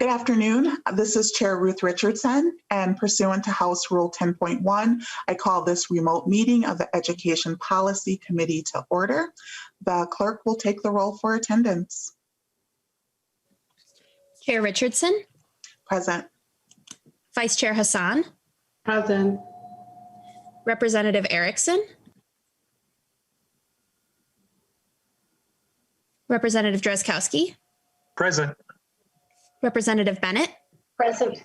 Good afternoon. This is Chair Ruth Richardson, and pursuant to House Rule 10.1, I call this remote meeting of the Education Policy Committee to order. The clerk will take the roll for attendance. Chair Richardson. Present. Vice Chair Hassan. Present. Representative Erickson. Representative Drazkowski. Present. Representative Bennett. Present.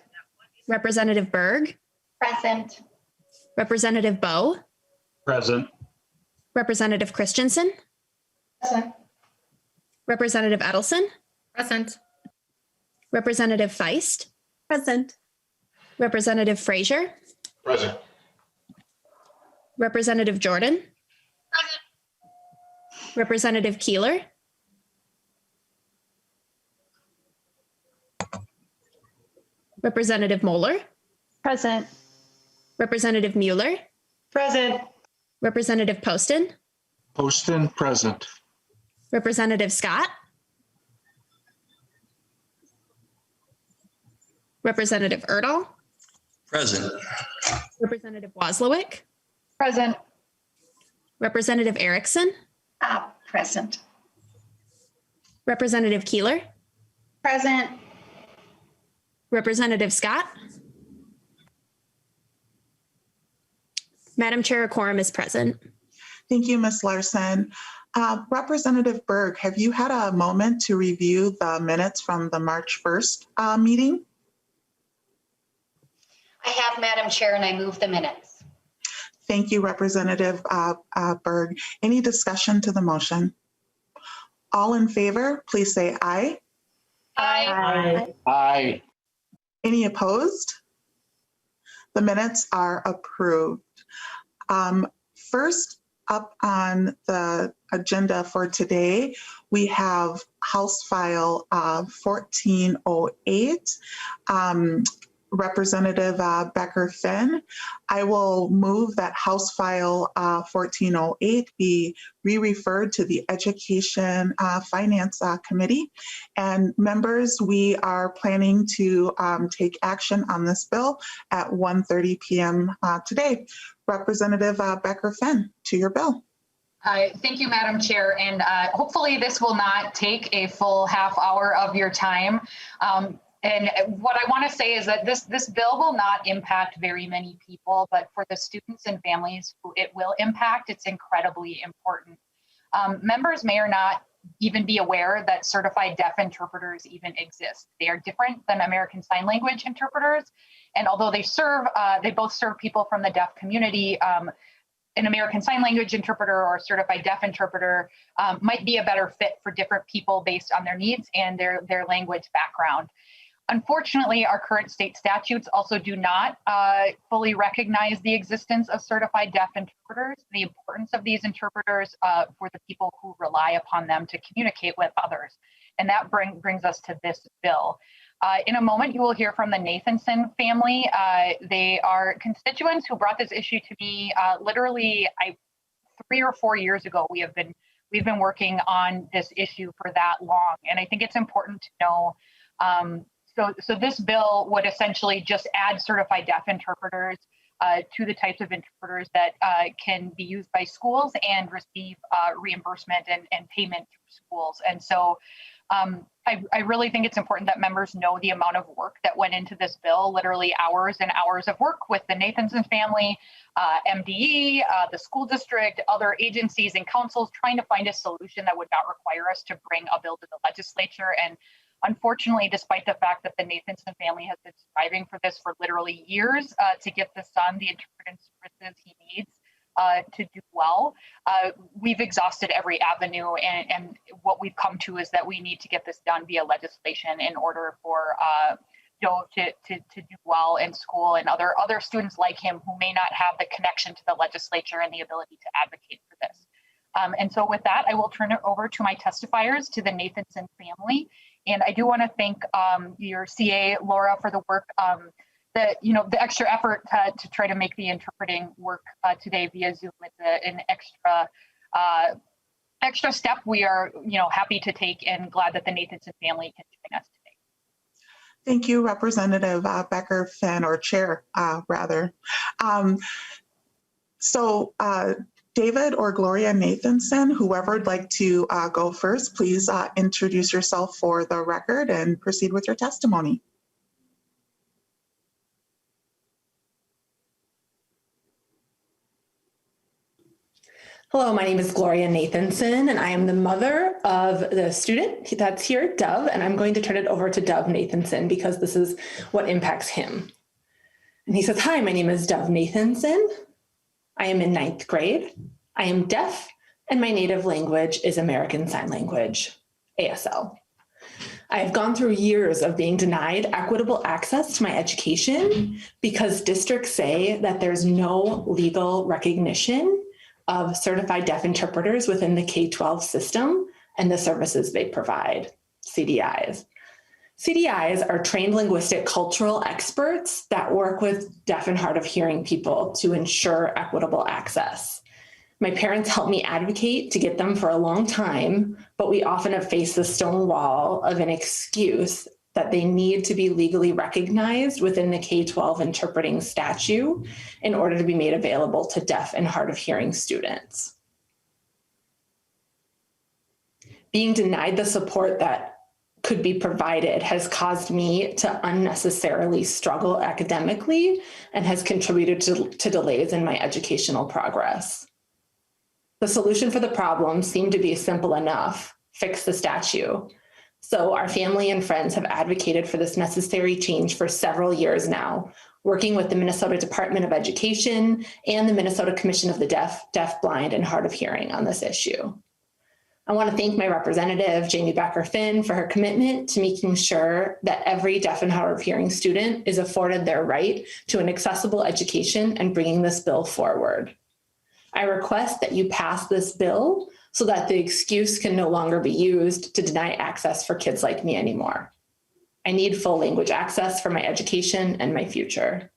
Representative Berg. Present. Representative Bowe. Present. Representative Christensen. Present. Representative Edelson. Present. Representative Feist. Present. Representative Frazier. Present. Representative Jordan. Present. Representative Keeler. Representative Moeller. Present. Representative Mueller. Present. Representative Poston. Poston, present. Representative Scott. Representative Erdahl. Present. Representative Wozlowick. Present. Representative Erickson. Present. Representative Keeler. Present. Representative Scott. Madam Chair, a quorum is present. Thank you, Ms. Larson. Representative Berg, have you had a moment to review the minutes from the March 1st meeting? I have, Madam Chair, and I move the minutes. Thank you, Representative Berg. Any discussion to the motion? All in favor, please say aye. Aye. Aye. Any opposed? The minutes are approved. First up on the agenda for today, we have House File 1408. Representative Becker-Finn. I will move that House File 1408 be re-referred to the Education Finance Committee. And members, we are planning to take action on this bill at 1:30 p.m. Today. Representative Becker-Finn, to your bill. Thank you, Madam Chair, and hopefully this will not take a full half hour of your time. And what I want to say is that this bill will not impact very many people, but for the students and families who it will impact, it's incredibly important. Members may or not even be aware that certified deaf interpreters even exist. They are different than American Sign Language interpreters, and although they both serve people from the deaf community, an American Sign Language interpreter or a certified deaf interpreter might be a better fit for different people based on their needs and their language background. Unfortunately, our current state statutes also do not fully recognize the existence of certified deaf interpreters, the importance of these interpreters for the people who rely upon them to communicate with others. And that brings us to this bill. In a moment, you will hear from the Nathanson family. They are constituents who brought this issue to me literally 3 or 4 years ago. We've been working on this issue for that long. And I think it's important to know So this bill would essentially just add certified deaf interpreters to the types of interpreters that can be used by schools and receive reimbursement and payment through schools. And so I really think it's important that members know the amount of work that went into this bill, literally hours and hours of work with the Nathanson family, MDE, the school district, other agencies and councils trying to find a solution that would not require us to bring a bill to the legislature. And unfortunately, despite the fact that the Nathanson family has been striving for this for literally years to get the son the interpreting services he needs to do well, we've exhausted every avenue, and what we've come to is that we need to get this done via legislation in order for Joe to do well in school and other students like him who may not have the connection to the legislature and the ability to advocate for this. And so with that, I will turn it over to my testifiers, to the Nathanson family. And I do want to thank your CA, Laura, for the work, the extra effort to try to make the interpreting work today via Zoom. It's an extra step we are, happy to take, and glad that the Nathanson family can join us today. Thank you, Representative Becker-Finn, or Chair, rather. Um, David or Gloria Nathanson, whoever would like to go first, please introduce yourself for the record and proceed with your testimony. Hello, my name is Gloria Nathanson, and I am the mother of the student that's here, Dove, and I'm going to turn it over to Dove Nathanson because this is what impacts him. And he says, hi, my name is Dove Nathanson. I am in 9th grade. I am deaf, and my native language is American Sign Language, ASL. I have gone through years of being denied equitable access to my education because districts say that there's no legal recognition of certified deaf interpreters within the K-12 system and the services they provide, CDIs. CDIs are trained linguistic cultural experts that work with deaf and hard of hearing people to ensure equitable access. My parents helped me advocate to get them for a long time, but we often have faced the stone wall of an excuse that they need to be legally recognized within the K-12 interpreting statute in order to be made available to deaf and hard of hearing students. Being denied the support that could be provided has caused me to unnecessarily struggle academically and has contributed to delays in my educational progress. The solution for the problem seemed to be simple enough: fix the statute. So our family and friends have advocated for this necessary change for several years now, working with the Minnesota Department of Education and the Minnesota Commission of the Deaf, Blind, and Hard of Hearing on this issue. I want to thank my representative, Jamie Becker-Finn, for her commitment to making sure that every deaf and hard of hearing student is afforded their right to an accessible education and bringing this bill forward. I request that you pass this bill so that the excuse can no longer be used to deny access for kids like me anymore. I need full language access for my education and my future.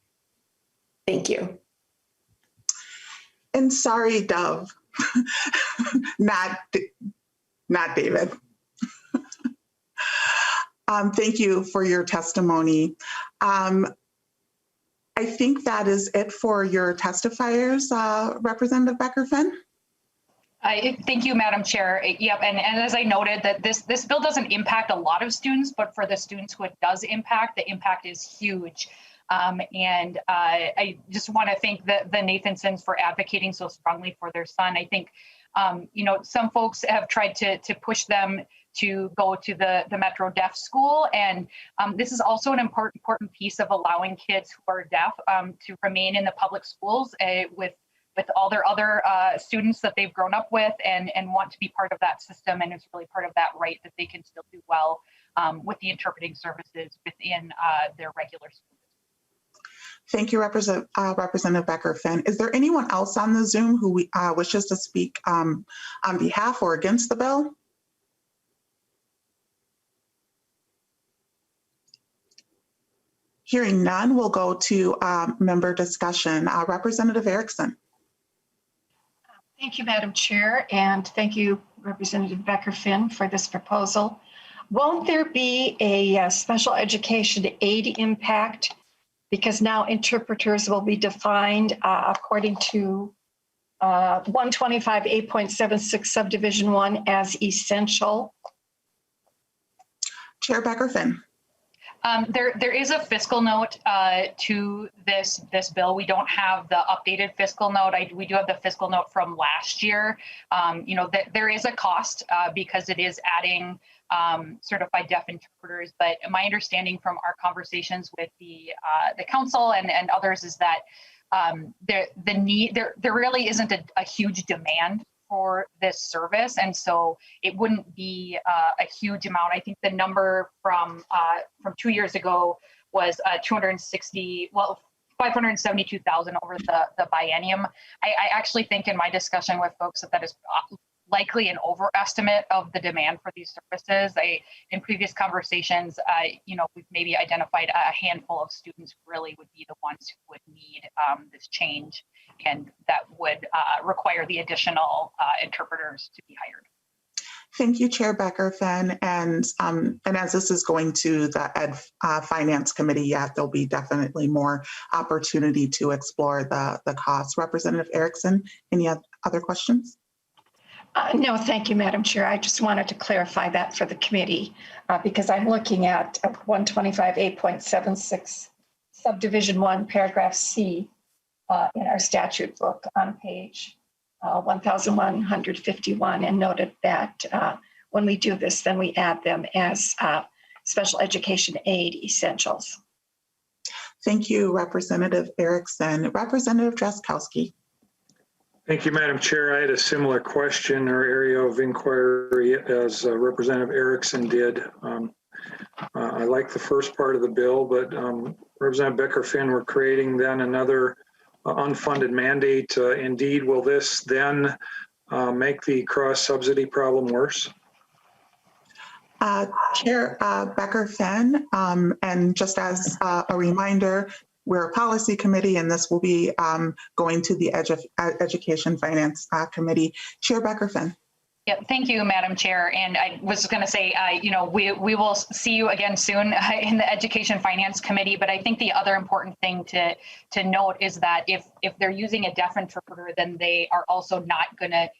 Thank you. And sorry, Dove, not David. Thank you for your testimony. I think that is it for your testifiers, Representative Becker-Finn. Thank you, Madam Chair. Yep, and as I noted, that this bill doesn't impact a lot of students, but for the students who it does impact, the impact is huge. I just want to thank the Nathansons for advocating so strongly for their son. I think, some folks have tried to push them to go to the Metro Deaf School, and this is also an important piece of allowing kids who are deaf to remain in the public schools with all their other students that they've grown up with and want to be part of that system, and it's really part of that right that they can still do well with the interpreting services within their regular school. Thank you, Representative Becker-Finn. Is there anyone else on the Zoom who wishes to speak on behalf or against the bill? Hearing none, we'll go to member discussion. Representative Erickson. Thank you, Madam Chair, and thank you, Representative Becker-Finn, for this proposal. Won't there be a special education aid impact? Because now interpreters will be defined according to 125 8.76 subdivision 1 as essential. Chair Becker-Finn. There is a fiscal note to this bill. We don't have the updated fiscal note. We do have the fiscal note from last year. There is a cost because it is adding certified deaf interpreters. But my understanding from our conversations with the council and others is that there really isn't a huge demand for this service, and so it wouldn't be a huge amount. I think the number from 2 years ago was 572,000 over the biennium. I actually think in my discussion with folks that is likely an overestimate of the demand for these services. In previous conversations, we've maybe identified a handful of students who really would be the ones who would need this change, and that would require the additional interpreters to be hired. Thank you, Chair Becker-Finn. And as this is going to the Ed Finance Committee yet, there'll be definitely more opportunity to explore the costs. Representative Erickson, any other questions? No, thank you, Madam Chair. I just wanted to clarify that for the committee because I'm looking at 125A.76 subdivision 1 paragraph C in our statute book on page 1151 and noted that when we do this, then we add them as special education aid essentials. Thank you, Representative Erickson. Representative Drazkowski. Thank you, Madam Chair. I had a similar question or area of inquiry as Representative Erickson did. I like the first part of the bill, but Representative Becker-Finn, we're creating then another unfunded mandate. Indeed, will this then make the cross-subsidy problem worse? Chair Becker-Finn, and just as a reminder, we're a policy committee, and this will be going to the Education Finance Committee. Chair Becker-Finn. Yeah, thank you, Madam Chair. And I was going to say, we will see you again soon in the Education Finance Committee. But I think the other important thing to note is that if they're using a deaf interpreter, then they are also not going to,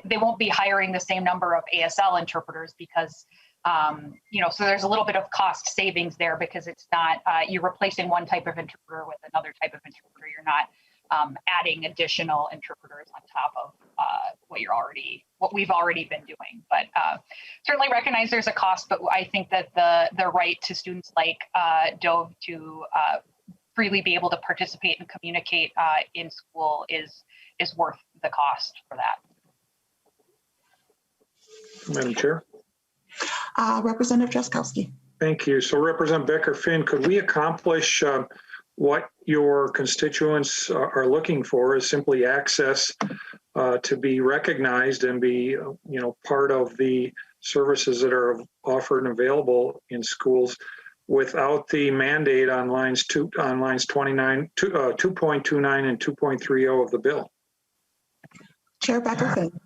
they won't be hiring the same number of ASL interpreters because, so there's a little bit of cost savings there because it's not, you're replacing one type of interpreter with another type of interpreter. You're not adding additional interpreters on top of what we've already been doing. But certainly recognize there's a cost, but I think that the right to students like Dove to freely be able to participate and communicate in school is worth the cost for that. Madam Chair. Representative Drazkowski. Thank you. So Representative Becker-Finn, could we accomplish what your constituents are looking for is simply access to be recognized and be, part of the services that are offered and available in schools without the mandate on lines 2.29 and 2.30 of the bill? Chair Becker-Finn.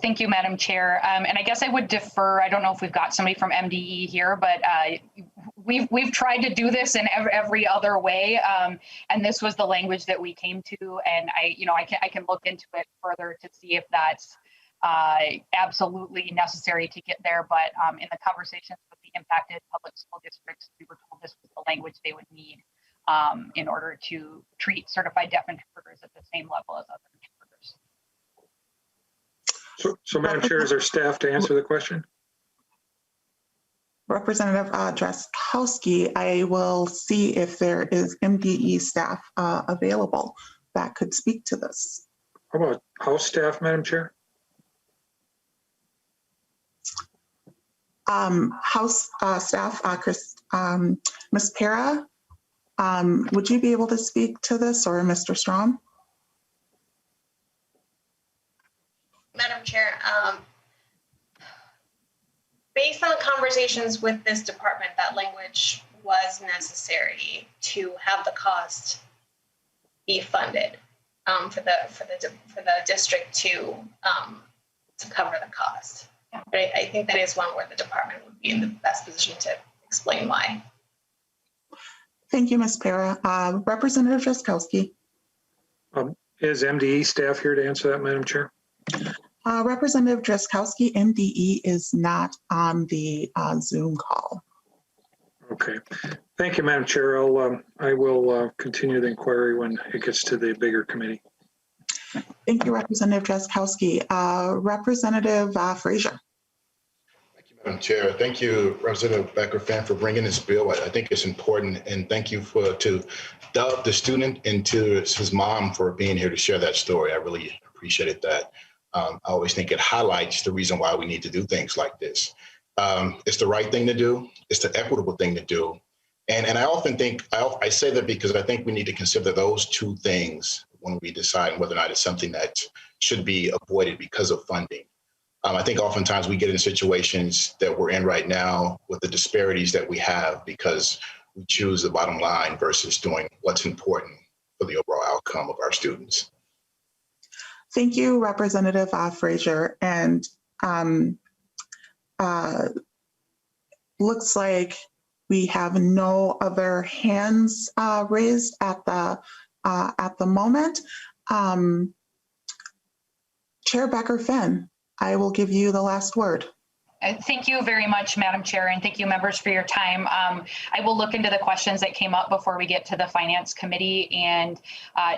Thank you, Madam Chair. And I guess I would defer. I don't know if we've got somebody from MDE here, but we've tried to do this in every other way, and this was the language that we came to. And I can look into it further to see if that's absolutely necessary to get there. But in the conversations with the impacted public school districts, we were told this was the language they would need in order to treat certified deaf interpreters at the same level as other interpreters. So Madam Chair, is our staff to answer the question? Representative Drazkowski, I will see if there is MDE staff available that could speak to this. How about House staff, Madam Chair? House staff, Ms. Para, would you be able to speak to this, or Mr. Strom? Madam Chair, based on the conversations with this department, that language was necessary to have the cost be funded for the district to cover the cost. But I think that is one where the department would be in the best position to explain why. Thank you, Ms. Para. Representative Drazkowski. Is MDE staff here to answer that, Madam Chair? Representative Drazkowski, MDE is not on the Zoom call. Okay. Thank you, Madam Chair. I will continue the inquiry when it gets to the bigger committee. Thank you, Representative Drazkowski. Representative Frazier. Thank you, Madam Chair. Thank you, Representative Becker-Finn, for bringing this bill. I think it's important, and thank you to Dove, the student, and to his mom for being here to share that story. I really appreciated that. I always think it highlights the reason why we need to do things like this. It's the right thing to do. It's the equitable thing to do. And I often think, I say that because I think we need to consider those two things when we decide whether or not it's something that should be avoided because of funding. I think oftentimes we get in situations that we're in right now with the disparities that we have because we choose the bottom line versus doing what's important for the overall outcome of our students. Thank you, Representative Frazier. And Looks like we have no other hands raised at the moment. Chair Becker-Finn, I will give you the last word. Thank you very much, Madam Chair, and thank you, members, for your time. I will look into the questions that came up before we get to the Finance Committee, and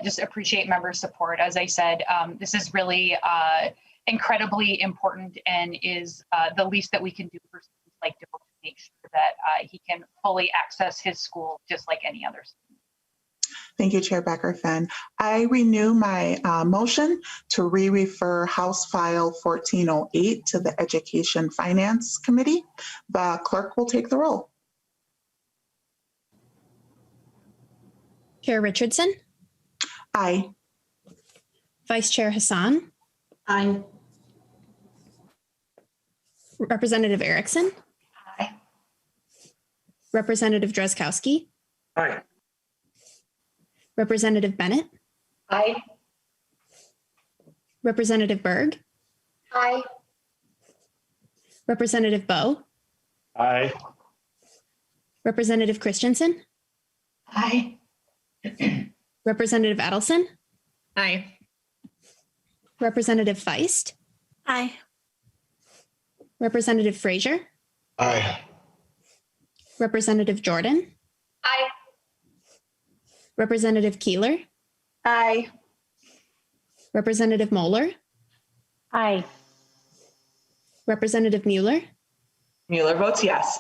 just appreciate members' support. As I said, this is really incredibly important and is the least that we can do for students like Dylan to make sure that he can fully access his school just like any other student. Thank you, Chair Becker-Finn. I renew my motion to re-refer House File 1408 to the Education Finance Committee. The clerk will take the roll. Chair Richardson, Aye. Vice Chair Hassan, Aye. Representative Erickson, Aye. Representative Drazkowski, Aye. Representative Bennett, Aye. Representative Berg, Aye. Representative Bowe, Aye. Representative Christensen, Aye. Representative Adelson, Aye. Representative Feist, Aye. Representative Frazier, Aye. Representative Jordan, Aye. Representative Keeler, Aye. Representative Moeller, Aye. Representative Mueller, Mueller votes yes.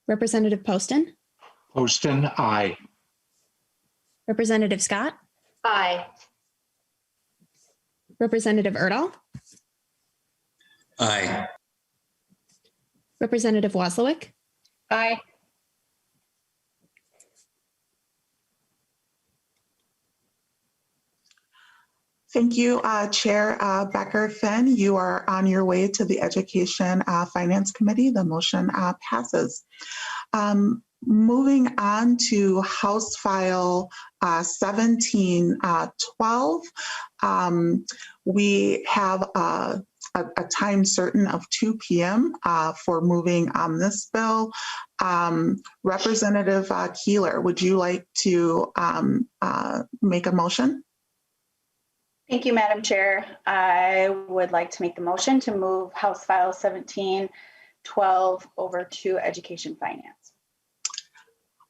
Representative Poston, Poston, aye. Representative Scott, Aye. Representative Erdahl, Aye. Representative Wozlowick, Aye. Thank you, Chair Becker-Finn. You are on your way to the Education Finance Committee. The motion passes. Moving on to House File 1712, we have a time certain of 2 p.m. For moving on this bill. Representative Keeler, would you like to make a motion? Thank you, Madam Chair. I would like to make the motion to move House File 1712 over to Education Finance.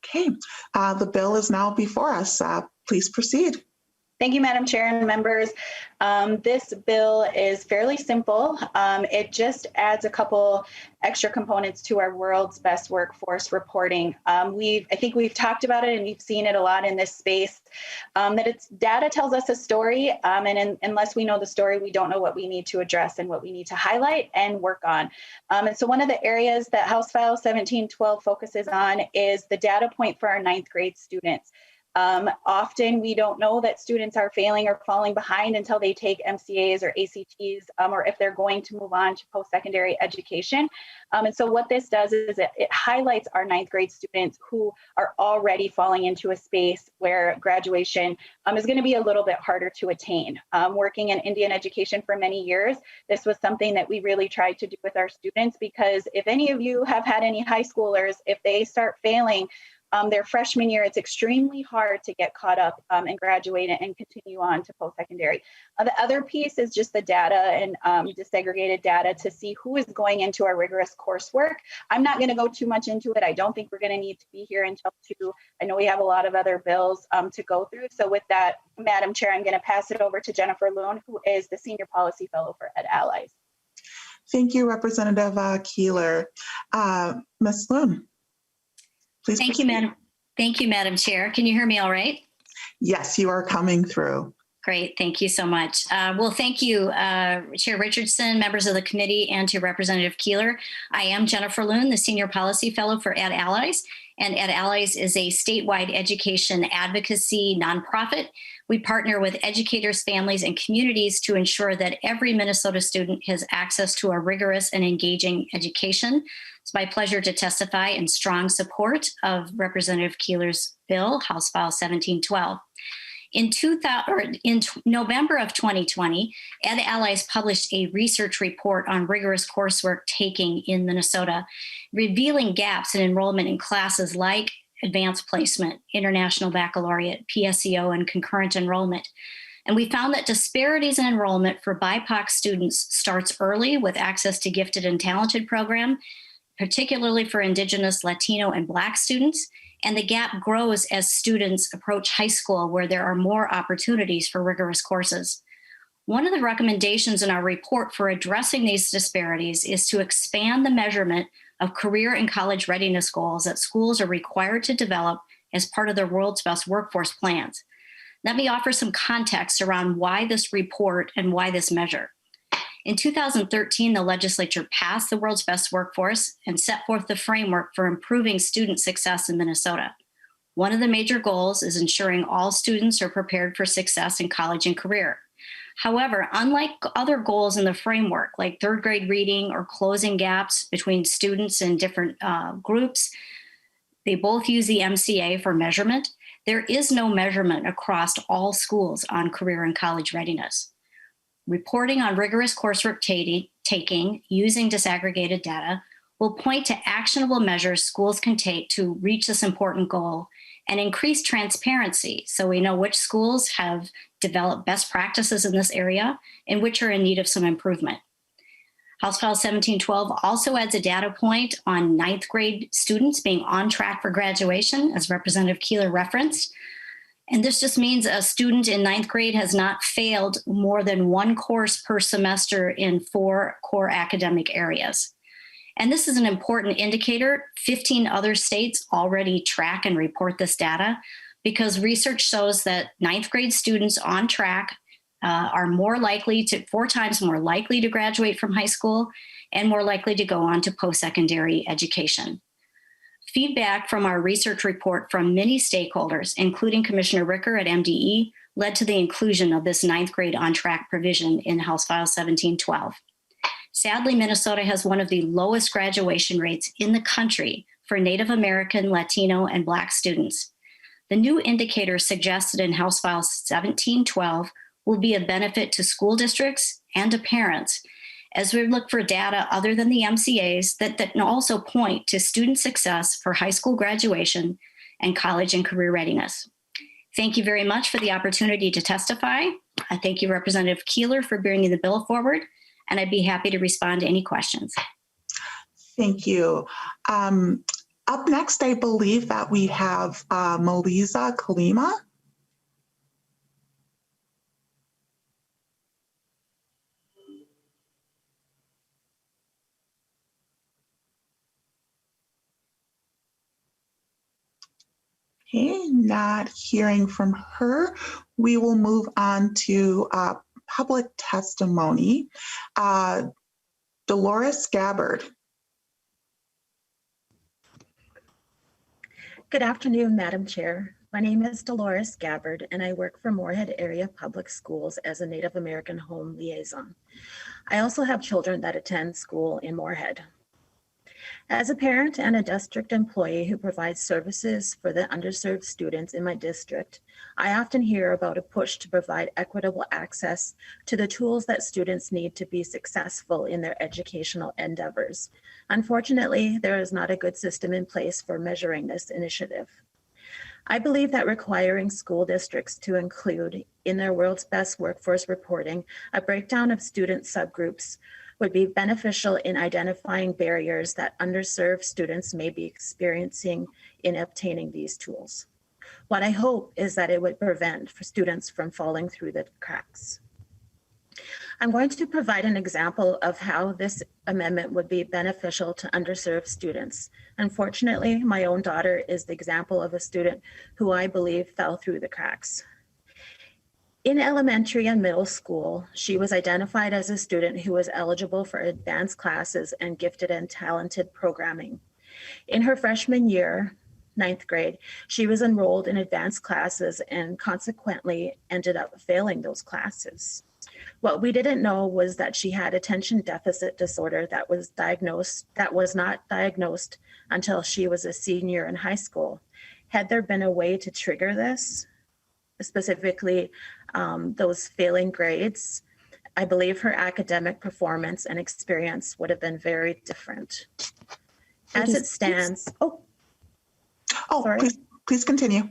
Okay, the bill is now before us. Please proceed. Thank you, Madam Chair and members. This bill is fairly simple. It just adds a couple extra components to our world's best workforce reporting. I think we've talked about it and we've seen it a lot in this space, that it's data tells us a story, unless we know the story, we don't know what we need to address and what we need to highlight and work on. And so one of the areas that House File 1712 focuses on is the data point for our 9th grade students. Often we don't know that students are failing or falling behind until they take MCAs or ACTs, or if they're going to move on to post-secondary education. And so what this does is it highlights our 9th grade students who are already falling into a space where graduation is going to be a little bit harder to attain. Working in Indian education for many years, this was something that we really tried to do with our students, because if any of you have had any high schoolers, if they start failing their freshman year, it's extremely hard to get caught up and graduate and continue on to post-secondary. The other piece is just the data and disaggregated data to see who is going into our rigorous coursework. I'm not going to go too much into it. I don't think we're going to need to be here until 2. I know we have a lot of other bills to go through. So with that, Madam Chair, I'm going to pass it over to Jennifer Loon, who is the Senior Policy Fellow for Ed Allies. Thank you, Representative Keeler. Ms. Loon. Please Thank proceed. you, Madam. Thank you, Madam Chair. Can you hear me all right? Yes, you are coming through. Great. Thank you so much. Well, thank you, Chair Richardson, members of the committee, and to Representative Keeler. I am Jennifer Loon, the Senior Policy Fellow for Ed Allies, and Ed Allies is a statewide education advocacy nonprofit. We partner with educators, families, and communities to ensure that every Minnesota student has access to a rigorous and engaging education. It's my pleasure to testify in strong support of Representative Keeler's bill, House File 1712. In November of 2020, Ed Allies published a research report on rigorous coursework taking in Minnesota, revealing gaps in enrollment in classes like advanced placement, international baccalaureate, PSEO, and concurrent enrollment. And we found that disparities in enrollment for BIPOC students starts early with access to gifted and talented program, particularly for Indigenous, Latino, and Black students. And the gap grows as students approach high school, where there are more opportunities for rigorous courses. One of the recommendations in our report for addressing these disparities is to expand the measurement of career and college readiness goals that schools are required to develop as part of their World's Best Workforce plans. Let me offer some context around why this report and why this measure. In 2013, the legislature passed the World's Best Workforce and set forth the framework for improving student success in Minnesota. One of the major goals is ensuring all students are prepared for success in college and career. However, unlike other goals in the framework, like third grade reading or closing gaps between students in different groups, they both use the MCA for measurement. There is no measurement across all schools on career and college readiness. Reporting on rigorous coursework taking using disaggregated data will point to actionable measures schools can take to reach this important goal and increase transparency so we know which schools have developed best practices in this area and which are in need of some improvement. House File 1712 also adds a data point on ninth grade students being on track for graduation, as Representative Keeler referenced. And this just means a student in ninth grade has not failed more than one course per semester in 4 core academic areas. And this is an important indicator. 15 other states already track and report this data because research shows that ninth grade students on track are 4 times more likely to graduate from high school and more likely to go on to post-secondary education. Feedback from our research report from many stakeholders, including Commissioner Ricker at MDE, led to the inclusion of this ninth grade on-track provision in House File 1712. Sadly, Minnesota has one of the lowest graduation rates in the country for Native American, Latino, and Black students. The new indicator suggested in House File 1712 will be a benefit to school districts and to parents as we look for data other than the MCAs that can also point to student success for high school graduation and college and career readiness. Thank you very much for the opportunity to testify. I thank you, Representative Keeler, for bringing the bill forward, and I'd be happy to respond to any questions. Thank you. Up next, I believe that we have Melisa Kalima. Okay, not hearing from her. We will move on to public testimony. Dolores Gabbard. Good afternoon, Madam Chair. My name is Dolores Gabbard, and I work for Moorhead Area Public Schools as a Native American Home Liaison. I also have children that attend school in Moorhead. As a parent and a district employee who provides services for the underserved students in my district, I often hear about a push to provide equitable access to the tools that students need to be successful in their educational endeavors. Unfortunately, there is not a good system in place for measuring this initiative. I believe that requiring school districts to include in their World's Best Workforce reporting a breakdown of student subgroups would be beneficial in identifying barriers that underserved students may be experiencing in obtaining these tools. What I hope is that it would prevent students from falling through the cracks. I'm going to provide an example of how this amendment would be beneficial to underserved students. Unfortunately, my own daughter is the example of a student who I believe fell through the cracks. In elementary and middle school, she was identified as a student who was eligible for advanced classes and gifted and talented programming. In her freshman year, 9th grade, she was enrolled in advanced classes and consequently ended up failing those classes. What we didn't know was that she had attention deficit disorder that was not diagnosed until she was a senior in high school. Had there been a way to trigger this? specifically those failing grades, I believe her academic performance and experience would have been very different. As it stands, sorry. Please continue.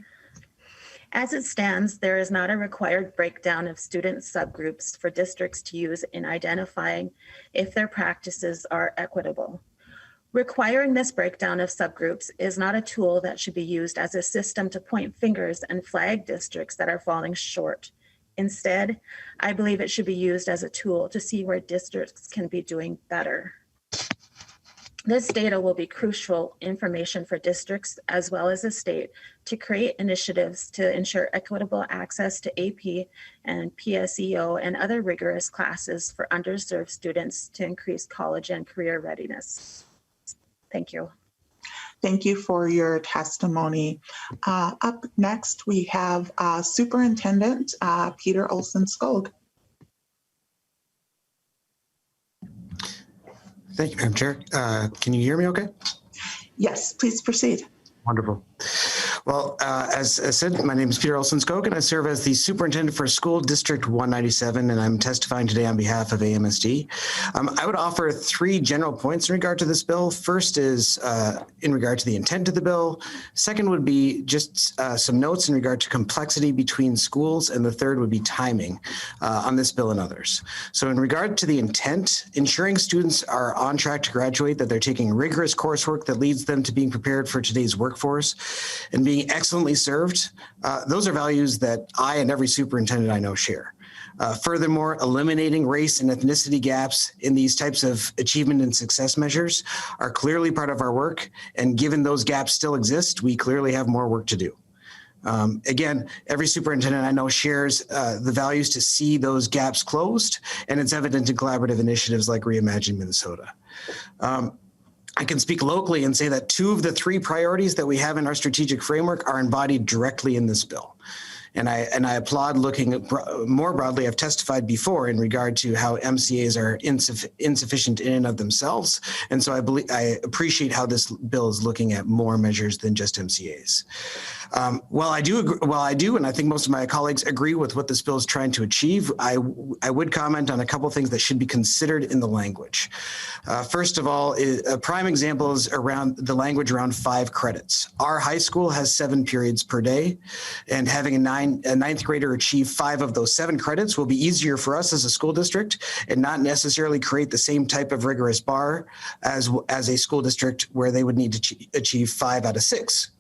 As it stands, there is not a required breakdown of student subgroups for districts to use in identifying if their practices are equitable. Requiring this breakdown of subgroups is not a tool that should be used as a system to point fingers and flag districts that are falling short. Instead, I believe it should be used as a tool to see where districts can be doing better. This data will be crucial information for districts as well as the state to create initiatives to ensure equitable access to AP and PSEO and other rigorous classes for underserved students to increase college and career readiness. Thank you. Thank you for your testimony. Up next, we have Superintendent Peter Olson-Skog. Thank you, Madam Chair. Can you hear me okay? Yes, please proceed. Wonderful. Well, as said, my name is Peter Olson-Skog, and I serve as the Superintendent for School District 197, and I'm testifying today on behalf of AMSD. I would offer 3 general points in regard to this bill. First is in regard to the intent of the bill. Second would be just some notes in regard to complexity between schools, and the third would be timing on this bill and others. So in regard to the intent, ensuring students are on track to graduate, that they're taking rigorous coursework that leads them to being prepared for today's workforce, and being excellently served, those are values that I and every superintendent I know share. Furthermore, eliminating race and ethnicity gaps in these types of achievement and success measures are clearly part of our work, and given those gaps still exist, we clearly have more work to do. Again, every superintendent I know shares the values to see those gaps closed, and it's evident in collaborative initiatives like Reimagine Minnesota. I can speak locally and say that 2 of the 3 priorities that we have in our strategic framework are embodied directly in this bill. And I applaud looking at more broadly. I've testified before in regard to how MCAs are insufficient in and of themselves. And so I appreciate how this bill is looking at more measures than just MCAs. While I do, and I think most of my colleagues agree with what this bill is trying to achieve, I would comment on a couple of things that should be considered in the language. First of all, a prime example is around the language around 5 credits. Our high school has 7 periods per day, and having a ninth grader achieve 5 of those 7 credits will be easier for us as a school district and not necessarily create the same type of rigorous bar as a school district where they would need to achieve 5 out of 6.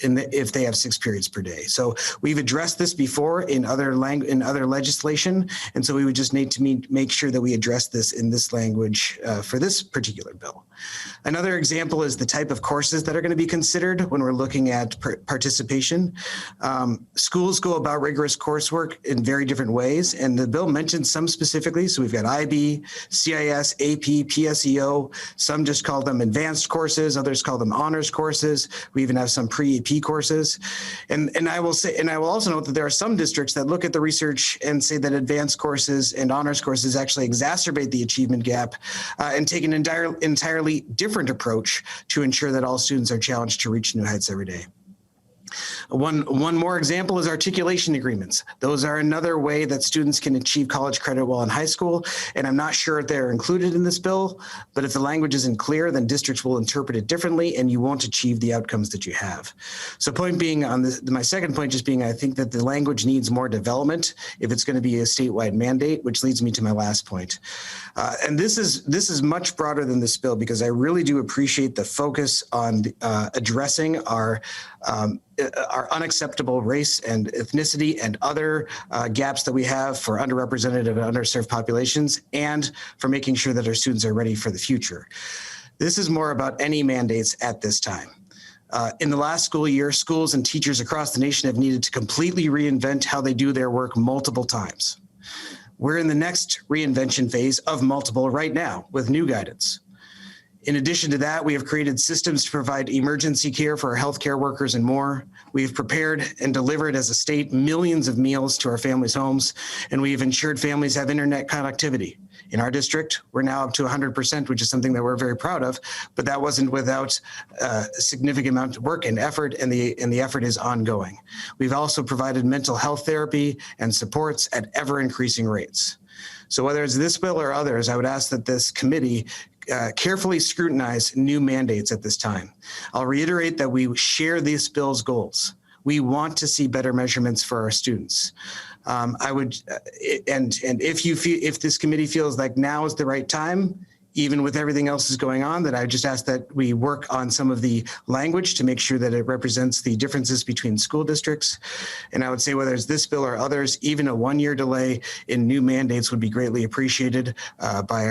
If they have 6 periods per day. So we've addressed this before in other legislation, and so we would just need to make sure that we address this in this language for this particular bill. Another example is the type of courses that are going to be considered when we're looking at participation. Schools go about rigorous coursework in very different ways, and the bill mentions some specifically. So we've got IB, CIS, AP, PSEO. Some just call them advanced courses, others call them honors courses. We even have some pre-AP courses. And I will also note that there are some districts that look at the research and say that advanced courses and honors courses actually exacerbate the achievement gap and take an entirely different approach to ensure that all students are challenged to reach new heights every day. One more example is articulation agreements. Those are another way that students can achieve college credit while in high school, and I'm not sure if they're included in this bill, but if the language isn't clear, then districts will interpret it differently and you won't achieve the outcomes that you have. So point being on this, my second point just being, I think that the language needs more development if it's going to be a statewide mandate, which leads me to my last point. And this is much broader than this bill, because I really do appreciate the focus on addressing our unacceptable race and ethnicity and other gaps that we have for underrepresented and underserved populations, and for making sure that our students are ready for the future. This is more about any mandates at this time. In the last school year, schools and teachers across the nation have needed to completely reinvent how they do their work multiple times. We're in the next reinvention phase of multiple right now with new guidance. In addition to that, we have created systems to provide emergency care for our healthcare workers and more. We have prepared and delivered as a state millions of meals to our families' homes, and we have ensured families have internet connectivity. In our district, we're now up to 100%, which is something that we're very proud of, but that wasn't without a significant amount of work and effort, and the effort is ongoing. We've also provided mental health therapy and supports at ever-increasing rates. So whether it's this bill or others, I would ask that this committee carefully scrutinize new mandates at this time. I'll reiterate that we share this bill's goals. We want to see better measurements for our students. I would, and if this committee feels like now is the right time, even with everything else is going on, that I just ask that we work on some of the language to make sure that it represents the differences between school districts. And I would say whether it's this bill or others, even a one-year delay in new mandates would be greatly appreciated by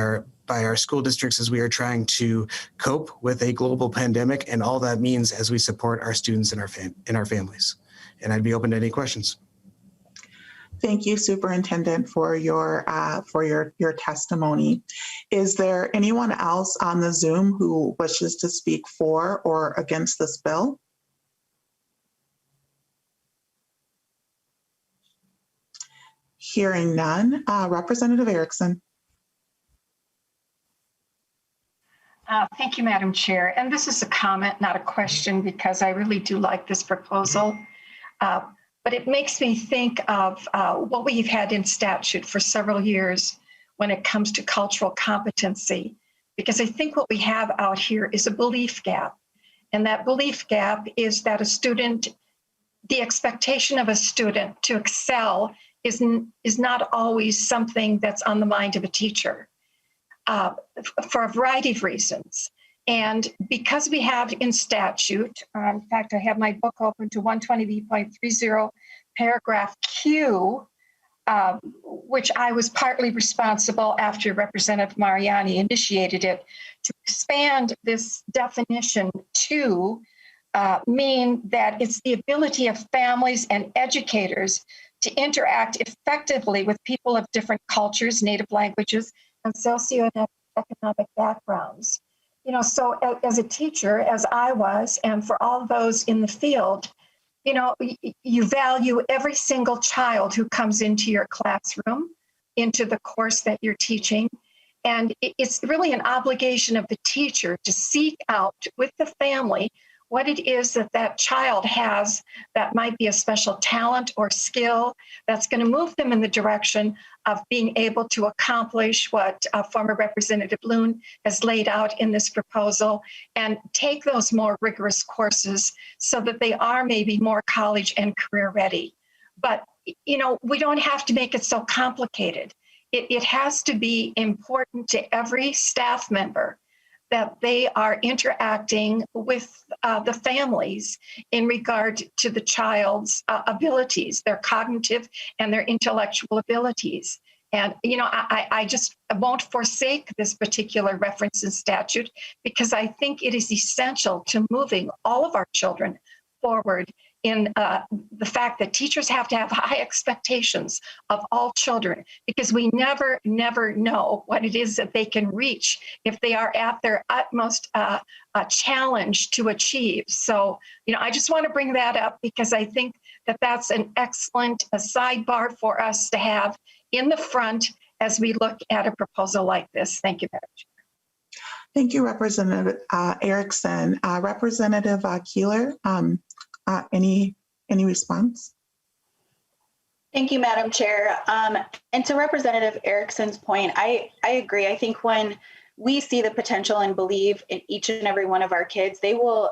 our school districts as we are trying to cope with a global pandemic and all that means as we support our students and our families. And I'd be open to any questions. Thank you, Superintendent, for your testimony. Is there anyone else on the Zoom who wishes to speak for or against this bill? Hearing none, Representative Erickson. Thank you, Madam Chair. And this is a comment, not a question, because I really do like this proposal. But it makes me think of what we've had in statute for several years when it comes to cultural competency, because I think what we have out here is a belief gap. And that belief gap is that the expectation of a student to excel is not always something that's on the mind of a teacher for a variety of reasons. And because we have in statute, in fact, I have my book open to 120B.30, paragraph Q, which I was partly responsible after Representative Mariani initiated it, to expand this definition to mean that it's the ability of families and educators to interact effectively with people of different cultures, native languages, and socioeconomic backgrounds. You know, so as a teacher, as I was, and for all those in the field, you know, you value every single child who comes into your classroom, into the course that you're teaching. And it's really an obligation of the teacher to seek out with the family what it is that child has that might be a special talent or skill that's going to move them in the direction of being able to accomplish what former Representative Loon has laid out in this proposal and take those more rigorous courses so that they are maybe more college and career ready. But, you know, we don't have to make it so complicated. It has to be important to every staff member that they are interacting with the families in regard to the child's abilities, their cognitive and their intellectual abilities. And, you know, I just won't forsake this particular reference in statute because I think it is essential to moving all of our children forward in the fact that teachers have to have high expectations of all children because we never know what it is that they can reach if they are at their utmost challenge to achieve. So, you know, I just want to bring that up because I think that that's an excellent sidebar for us to have in the front as we look at a proposal like this. Thank you, Madam Chair. Thank you, Representative Erickson. Representative Keeler, any response? Thank you, Madam Chair. And to Representative Erickson's point, I agree. I think when we see the potential and believe in each and every one of our kids, they will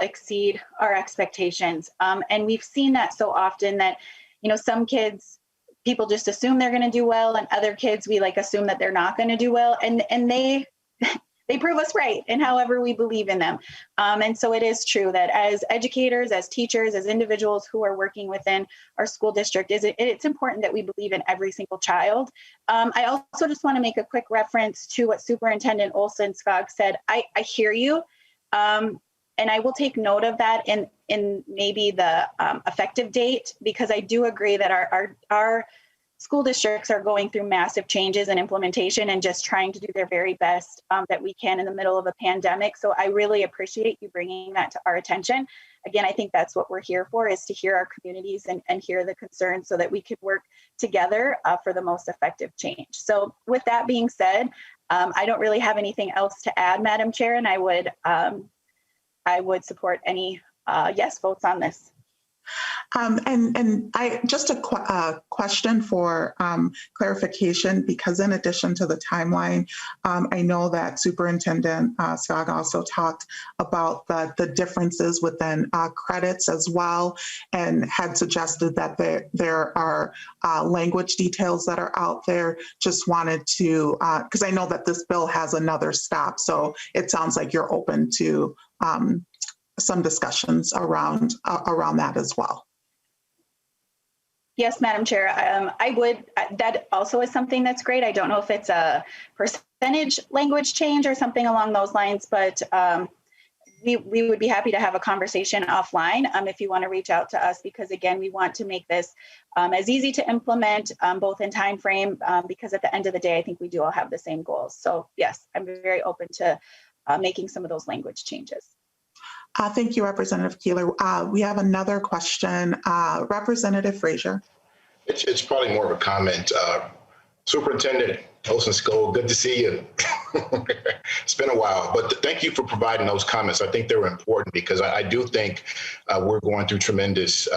exceed our expectations. And we've seen that so often that, you know, some kids, people just assume they're going to do well, and other kids we assume that they're not going to do well, and they prove us right in however we believe in them. And so it is true that as educators, as teachers, as individuals who are working within our school district, it's important that we believe in every single child. I also just want to make a quick reference to what Superintendent Olsen-Skog said. I hear you, and I will take note of that in maybe the effective date, because I do agree that our school districts are going through massive changes and implementation and just trying to do their very best that we can in the middle of a pandemic. So I really appreciate you bringing that to our attention. again, I think that's what we're here for, is to hear our communities and hear the concerns so that we could work together for the most effective change. So with that being said, I don't really have anything else to add, Madam Chair, and I would support any yes votes on this. And I just a question for clarification, because in addition to the timeline, I know that Superintendent Skog also talked about the differences within credits as well, and had suggested that there are language details that are out there. Just wanted to, because I know that this bill has another stop, so it sounds like you're open to some discussions around that as well. Yes, Madam Chair, I would, that also is something that's great. I don't know if it's a percentage language change or something along those lines, but we would be happy to have a conversation offline if you want to reach out to us, because again, we want to make this as easy to implement, both in time frame, because at the end of the day, I think we do all have the same goals. So yes, I'm very open to making some of those language changes. Thank you, Representative Keeler. We have another question. Representative Frazier. It's probably more of a comment. Superintendent Olson-Skog, good to see you. It's been a while, but thank you for providing those comments. I think they were important, because I do think we're going through tremendous,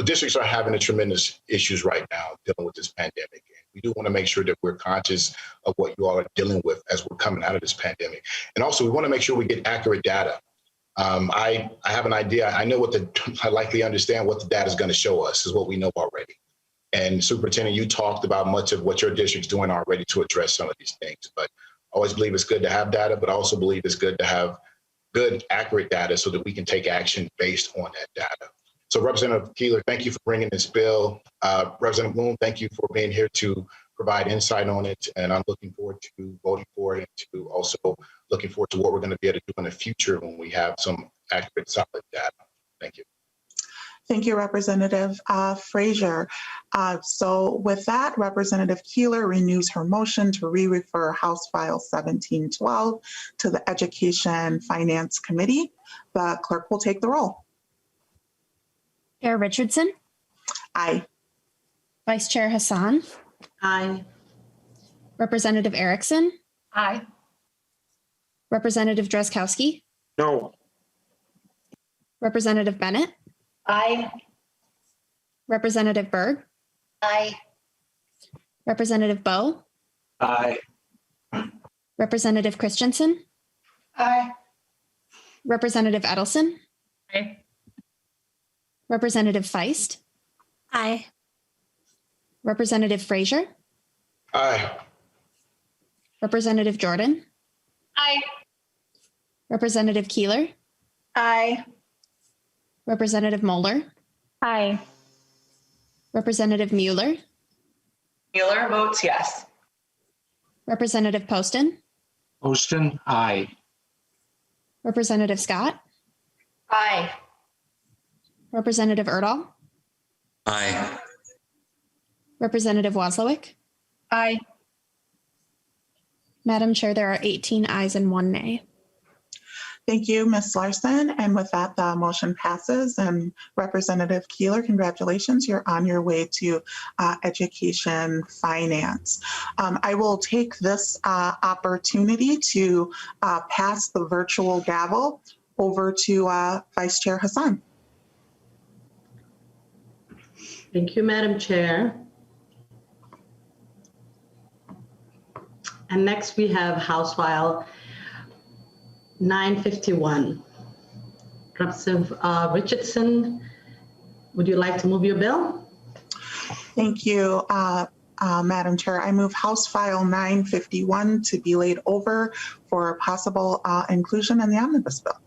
districts are having tremendous issues right now dealing with this pandemic. And we do want to make sure that we're conscious of what you all are dealing with as we're coming out of this pandemic. And also, we want to make sure we get accurate data. I have an idea. I know I likely understand what the data is going to show us, is what we know already. And Superintendent, you talked about much of what your district's doing already to address some of these things. But I always believe it's good to have data, but I also believe it's good to have good, accurate data so that we can take action based on that data. So Representative Keeler, thank you for bringing this bill. Representative Moon, thank you for being here to provide insight on it. And I'm looking forward to voting for it, and to also looking forward to what we're going to be able to do in the future when we have some accurate, solid data. Thank you. Thank you, Representative Frazier. So with that, Representative Keeler renews her motion to re-refer House File 1712 to the Education Finance Committee. The clerk will take the roll. Chair Richardson. Aye. Vice Chair Hassan. Aye. Representative Erickson. Aye. Representative Drazkowski. No. Representative Bennett. Aye. Representative Berg. Aye. Representative Bowe. Aye. Representative Christensen. Aye. Representative Edelson. Aye. Representative Feist. Aye. Representative Frazier. Aye. Representative Jordan. Aye. Representative Keeler. Aye. Representative Moeller. Aye. Representative Mueller. Mueller votes yes. Representative Poston. Poston, aye. Representative Scott. Aye. Representative Erdahl. Aye. Representative Wozlowick. Aye. Madam Chair, there are 18 ayes and 1 nay. Thank you, Ms. Larson. And with that, the motion passes. And Representative Keeler, congratulations. You're on your way to education finance. I will take this opportunity to pass the virtual gavel over to Vice Chair Hassan. Thank you, Madam Chair. And next we have House File 951. Representative Richardson, would you like to move your bill? Thank you, Madam Chair. I move House File 951 to be laid over for possible inclusion in the omnibus bill.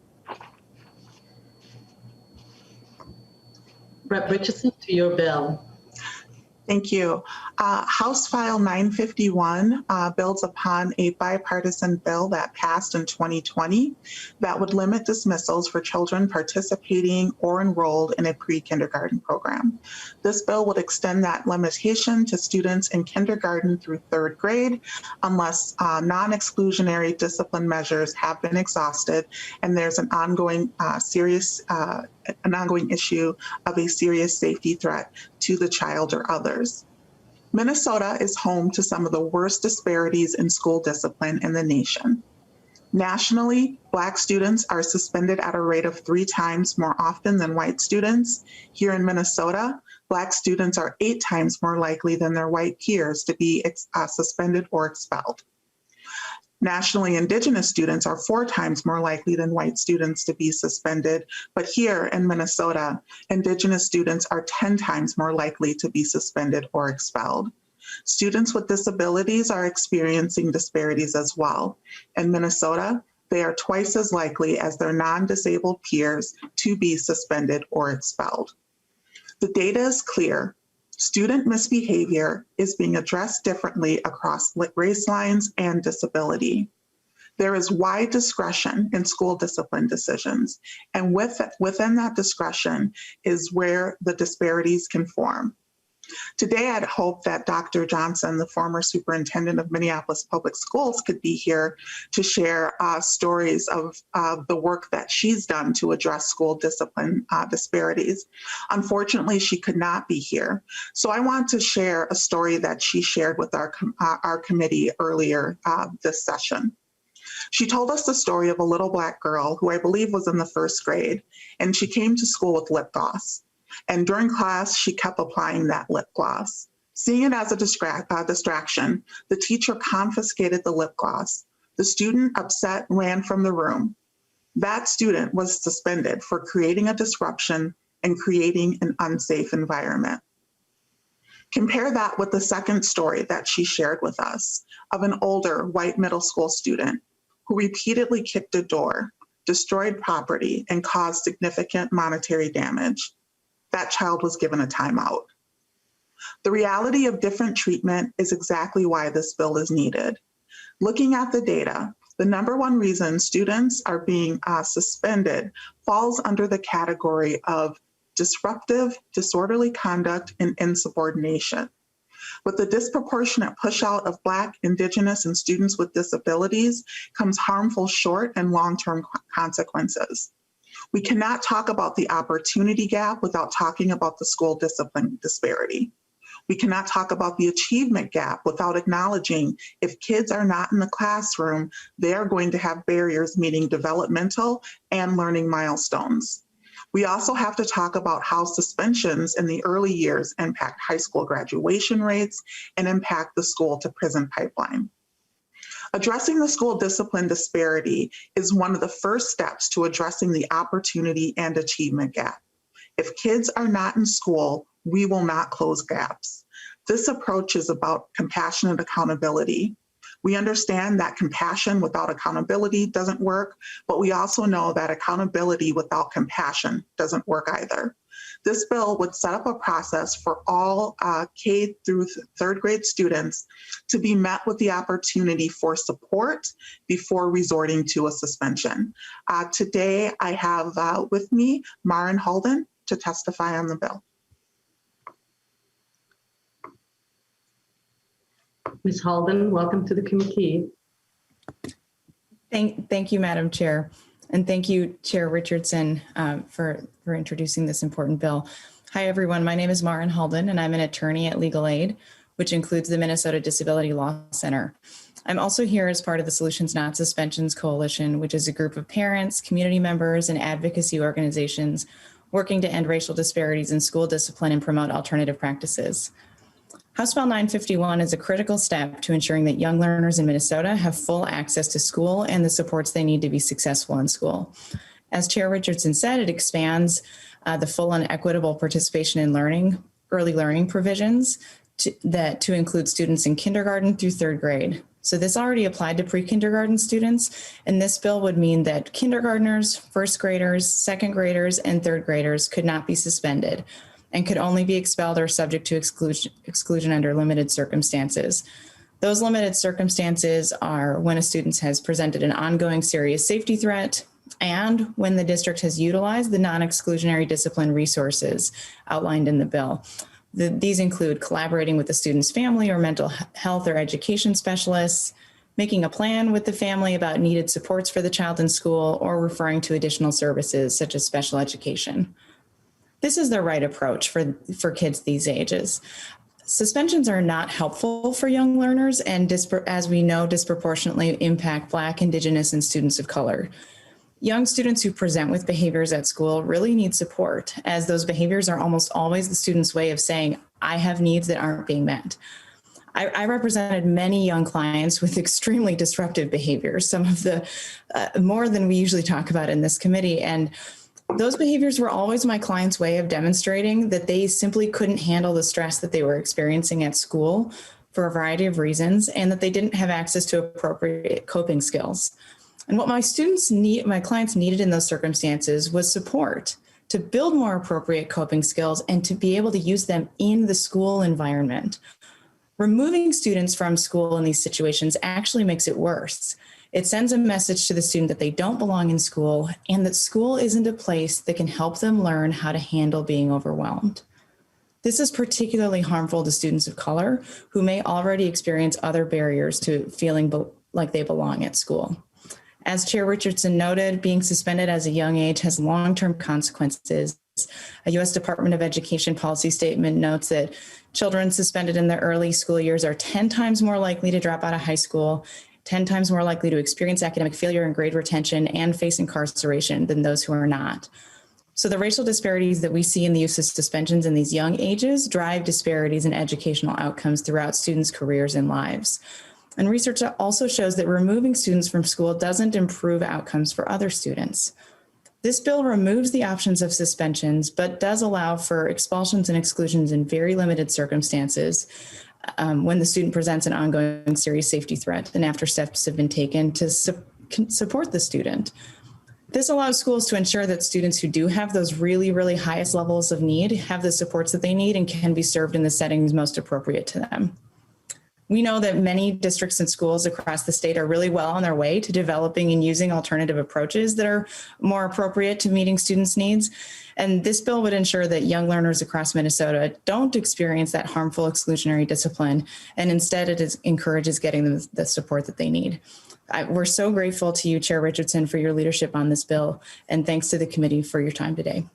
Rep. Richardson, to your bill. Thank you. House File 951 builds upon a bipartisan bill that passed in 2020 that would limit dismissals for children participating or enrolled in a pre-kindergarten program. This bill would extend that limitation to students in kindergarten through third grade unless non-exclusionary discipline measures have been exhausted and there's an ongoing issue of a serious safety threat to the child or others. Minnesota is home to some of the worst disparities in school discipline in the nation. Nationally, Black students are suspended at a rate of 3 times more often than white students. Here in Minnesota, Black students are 8 times more likely than their white peers to be suspended or expelled. Nationally, Indigenous students are 4 times more likely than white students to be suspended, but here in Minnesota, Indigenous students are 10 times more likely to be suspended or expelled. Students with disabilities are experiencing disparities as well. In Minnesota, they are twice as likely as their non-disabled peers to be suspended or expelled. The data is clear. Student misbehavior is being addressed differently across race lines and disability. There is wide discretion in school discipline decisions, and within that discretion is where the disparities can form. Today, I'd hope that Dr. Johnson, the former superintendent of Minneapolis Public Schools, could be here to share stories of the work that she's done to address school discipline disparities. Unfortunately, she could not be here. So I want to share a story that she shared with our committee earlier this session. She told us the story of a little Black girl who I believe was in the 1st grade, and she came to school with lip gloss. And during class, she kept applying that lip gloss. Seeing it as a distraction, the teacher confiscated the lip gloss. The student, upset, ran from the room. That student was suspended for creating a disruption and creating an unsafe environment. Compare that with the second story that she shared with us of an older white middle school student who repeatedly kicked a door, destroyed property, and caused significant monetary damage. That child was given a timeout. The reality of different treatment is exactly why this bill is needed. Looking at the data, the number one reason students are being suspended falls under the category of disruptive, disorderly conduct, and insubordination. With the disproportionate push out of Black, Indigenous, and students with disabilities comes harmful short and long-term consequences. We cannot talk about the opportunity gap without talking about the school discipline disparity. We cannot talk about the achievement gap without acknowledging if kids are not in the classroom, they are going to have barriers meeting developmental and learning milestones. We also have to talk about how suspensions in the early years impact high school graduation rates and impact the school to prison pipeline. Addressing the school discipline disparity is one of the first steps to addressing the opportunity and achievement gap. If kids are not in school, we will not close gaps. This approach is about compassionate accountability. We understand that compassion without accountability doesn't work, but we also know that accountability without compassion doesn't work either. This bill would set up a process for all K through 3rd grade students to be met with the opportunity for support before resorting to a suspension. Today, I have with me Maren Halden to testify on the bill. Ms. Halden, welcome to the committee. Thank you, Madam Chair. And thank you, Chair Richardson, for introducing this important bill. Hi, everyone. My name is Maren Halden, and I'm an attorney at Legal Aid, which includes the Minnesota Disability Law Center. I'm also here as part of the Solutions Not Suspensions Coalition, which is a group of parents, community members, and advocacy organizations working to end racial disparities in school discipline and promote alternative practices. House Bill 951 is a critical step to ensuring that young learners in Minnesota have full access to school and the supports they need to be successful in school. As Chair Richardson said, it expands the full and equitable participation in learning, early learning provisions to include students in kindergarten through 3rd grade. So this already applied to pre-kindergarten students, and this bill would mean that kindergartners, 1st graders, 2nd graders, and 3rd graders could not be suspended. and could only be expelled or subject to exclusion under limited circumstances. Those limited circumstances are when a student has presented an ongoing serious safety threat and when the district has utilized the non-exclusionary discipline resources outlined in the bill. These include collaborating with the student's family or mental health or education specialists, making a plan with the family about needed supports for the child in school, or referring to additional services such as special education. This is the right approach for kids these ages. Suspensions are not helpful for young learners and, as we know, disproportionately impact Black, Indigenous, and students of color. Young students who present with behaviors at school really need support, as those behaviors are almost always the student's way of saying, I have needs that aren't being met. I represented many young clients with extremely disruptive behaviors, some of the more than we usually talk about in this committee. And those behaviors were always my clients' way of demonstrating that they simply couldn't handle the stress that they were experiencing at school for a variety of reasons, and that they didn't have access to appropriate coping skills. And what my clients needed in those circumstances was support to build more appropriate coping skills and to be able to use them in the school environment. Removing students from school in these situations actually makes it worse. It sends a message to the student that they don't belong in school and that school isn't a place that can help them learn how to handle being overwhelmed. This is particularly harmful to students of color who may already experience other barriers to feeling like they belong at school. As Chair Richardson noted, being suspended as a young age has long-term consequences. A U.S. Department of Education policy statement notes that children suspended in their early school years are 10 times more likely to drop out of high school, 10 times more likely to experience academic failure and grade retention and face incarceration than those who are not. So the racial disparities that we see in the use of suspensions in these young ages drive disparities in educational outcomes throughout students' careers and lives. And research also shows that removing students from school doesn't improve outcomes for other students. This bill removes the options of suspensions, but does allow for expulsions and exclusions in very limited circumstances when the student presents an ongoing serious safety threat and after steps have been taken to support the student. This allows schools to ensure that students who do have those really, really highest levels of need have the supports that they need and can be served in the settings most appropriate to them. We know that many districts and schools across the state are really well on their way to developing and using alternative approaches that are more appropriate to meeting students' needs. And this bill would ensure that young learners across Minnesota don't experience that harmful exclusionary discipline, and instead it encourages getting them the support that they need. We're so grateful to you, Chair Richardson, for your leadership on this bill, and thanks to the committee for your time today.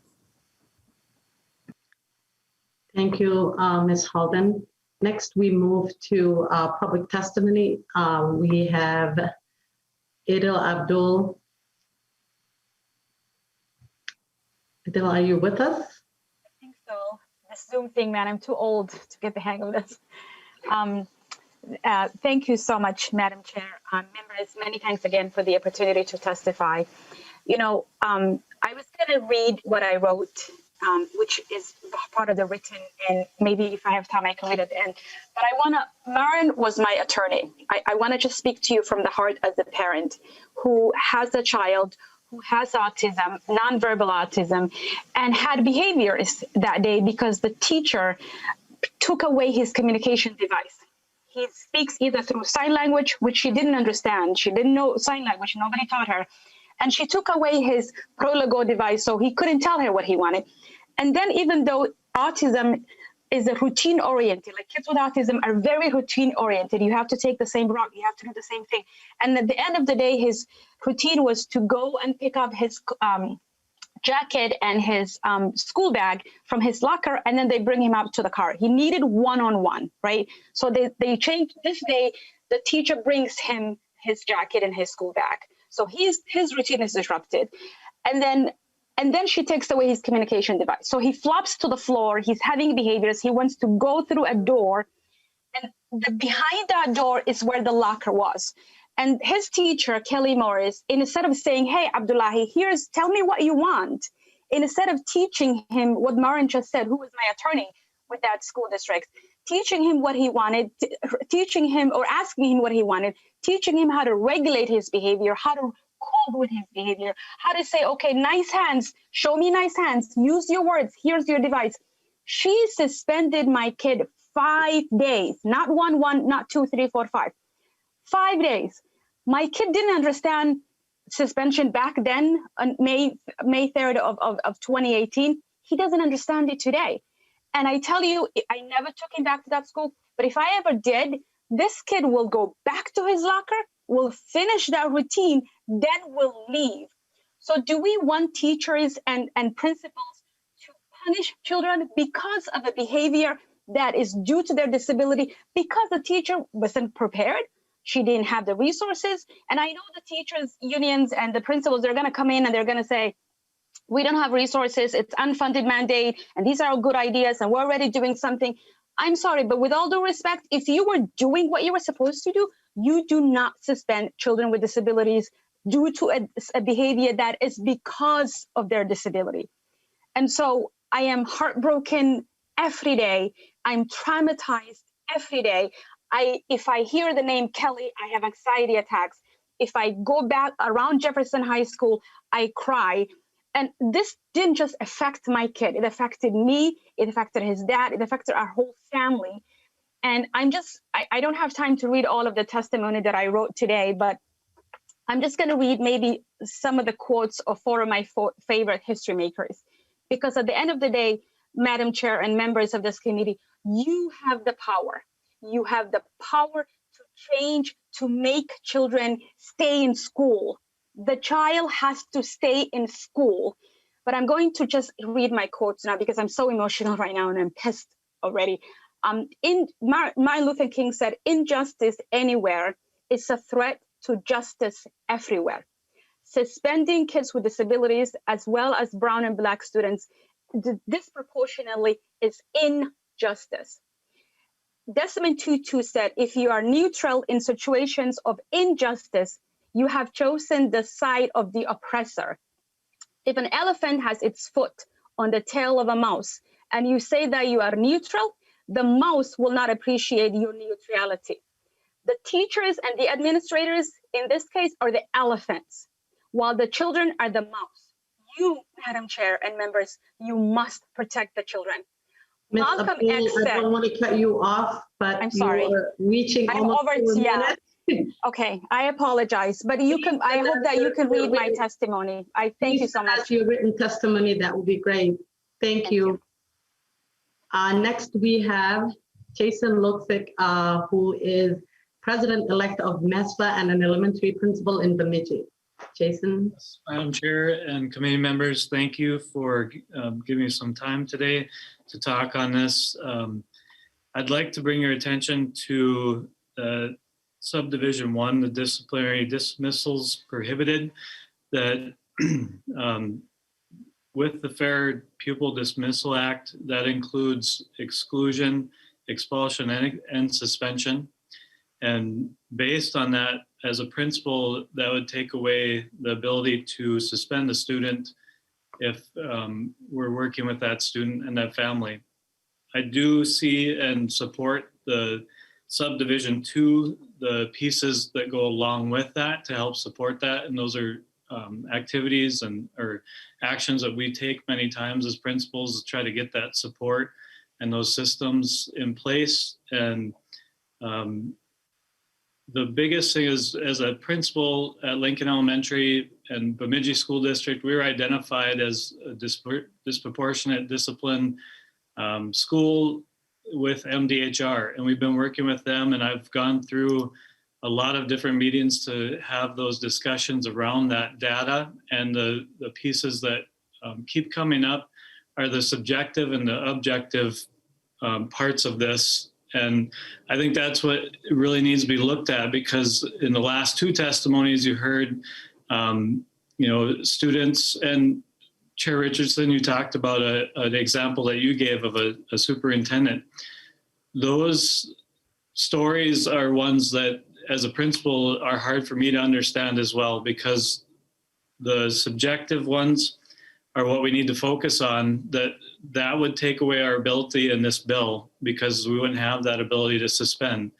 Thank you, Ms. Halden. Next, we move to public testimony. We have Adil Abdul. Adil, are you with us? I think so. This Zoom thing, man, I'm too old to get the hang of this. Thank you so much, Madam Chair. Members, many thanks again for the opportunity to testify. You know, I was going to read what I wrote, which is part of the written, and maybe if I have time, I can read at the end. But I want to, Maren was my attorney. I want to just speak to you from the heart as a parent who has a child who has autism, nonverbal autism, and had behaviors that day because the teacher took away his communication device. He speaks either through sign language, which she didn't understand. She didn't know sign language. Nobody taught her. And she took away his ProLago device, so he couldn't tell her what he wanted. And then even though autism is a routine oriented, like kids with autism are very routine oriented. You have to take the same route. You have to do the same thing. And at the end of the day, his routine was to go and pick up his jacket and his school bag from his locker, and then they bring him out to the car. He needed one-on-one, right? So they changed this day. The teacher brings him his jacket and his school bag. So his routine is disrupted. And then she takes away his communication device. So he flops to the floor. He's having behaviors. He wants to go through a door. And behind that door is where the locker was. And his teacher, Kelly Morris, instead of saying, hey, Abdullahi, tell me what you want, instead of teaching him what Maren just said, who was my attorney with that school district, teaching him what he wanted, teaching him or asking him what he wanted, teaching him how to regulate his behavior, how to cope with his behavior, how to say, okay, nice hands, show me nice hands, use your words, here's your device. She suspended my kid 5 days, not one, not 2, 3, 4, 5. 5 days. My kid didn't understand suspension back then on May 3rd of 2018. He doesn't understand it today. And I tell you, I never took him back to that school. But if I ever did, this kid will go back to his locker, will finish that routine, then will leave. So do we want teachers and principals to punish children because of a behavior that is due to their disability, because the teacher wasn't prepared? She didn't have the resources. And I know the teachers unions and the principals, they're going to come in and they're going to say, we don't have resources, it's unfunded mandate, and these are good ideas, and we're already doing something. I'm sorry, but with all due respect, if you were doing what you were supposed to do, you do not suspend children with disabilities due to a behavior that is because of their disability. And so I am heartbroken every day. I'm traumatized every day. If I hear the name Kelly, I have anxiety attacks. If I go back around Jefferson High School, I cry. And this didn't just affect my kid. It affected me. It affected his dad. It affected our whole family. And I don't have time to read all of the testimony that I wrote today, but I'm just going to read maybe some of the quotes of four of my favorite history makers. Because at the end of the day, Madam Chair and members of this committee, you have the power. You have the power to change, to make children stay in school. The child has to stay in school. But I'm going to just read my quotes now because I'm so emotional right now and I'm pissed already. Martin Luther King said, injustice anywhere is a threat to justice everywhere. Suspending kids with disabilities as well as brown and black students disproportionately is injustice. Desmond Tutu said, if you are neutral in situations of injustice, you have chosen the side of the oppressor. If an elephant has its foot on the tail of a mouse and you say that you are neutral, the mouse will not appreciate your neutrality. The teachers and the administrators in this case are the elephants, while the children are the mouse. You, Madam Chair and members, you must protect the children. Ms. Malcolm Abdul, X I said, don't want to cut you off, but I'm sorry. you're reaching I'm almost over, 4 yeah. minutes. Okay, I apologize, but you can. I hope that you can read my testimony. I thank you so much. That's your written testimony. That would be great. Thank you. Next, we have Jason Lutzik, who is president-elect of MESFA and an elementary principal in Bemidji. Jason. Madam Chair and committee members, thank you for giving me some time today to talk on this. I'd like to bring your attention to Subdivision 1, the disciplinary dismissals prohibited, that with the Fair Pupil Dismissal Act, that includes exclusion, expulsion, and suspension. And based on that, as a principal, that would take away the ability to suspend a student if we're working with that student and that family. I do see and support the Subdivision 2, the pieces that go along with that to help support that. And those are activities or actions that we take many times as principals to try to get that support and those systems in place. And the biggest thing is, as a principal at Lincoln Elementary and Bemidji School District, we were identified as a disproportionate discipline school with MDHR, and we've been working with them, and I've gone through a lot of different meetings to have those discussions around that data, and the pieces that keep coming up are the subjective and the objective parts of this. And I think that's what really needs to be looked at, because in the last two testimonies you heard, students, and Chair Richardson, you talked about an example that you gave of a superintendent. Those stories are ones that, as a principal, are hard for me to understand as well, because the subjective ones are what we need to focus on. That would take away our ability in this bill, because we wouldn't have that ability to suspend.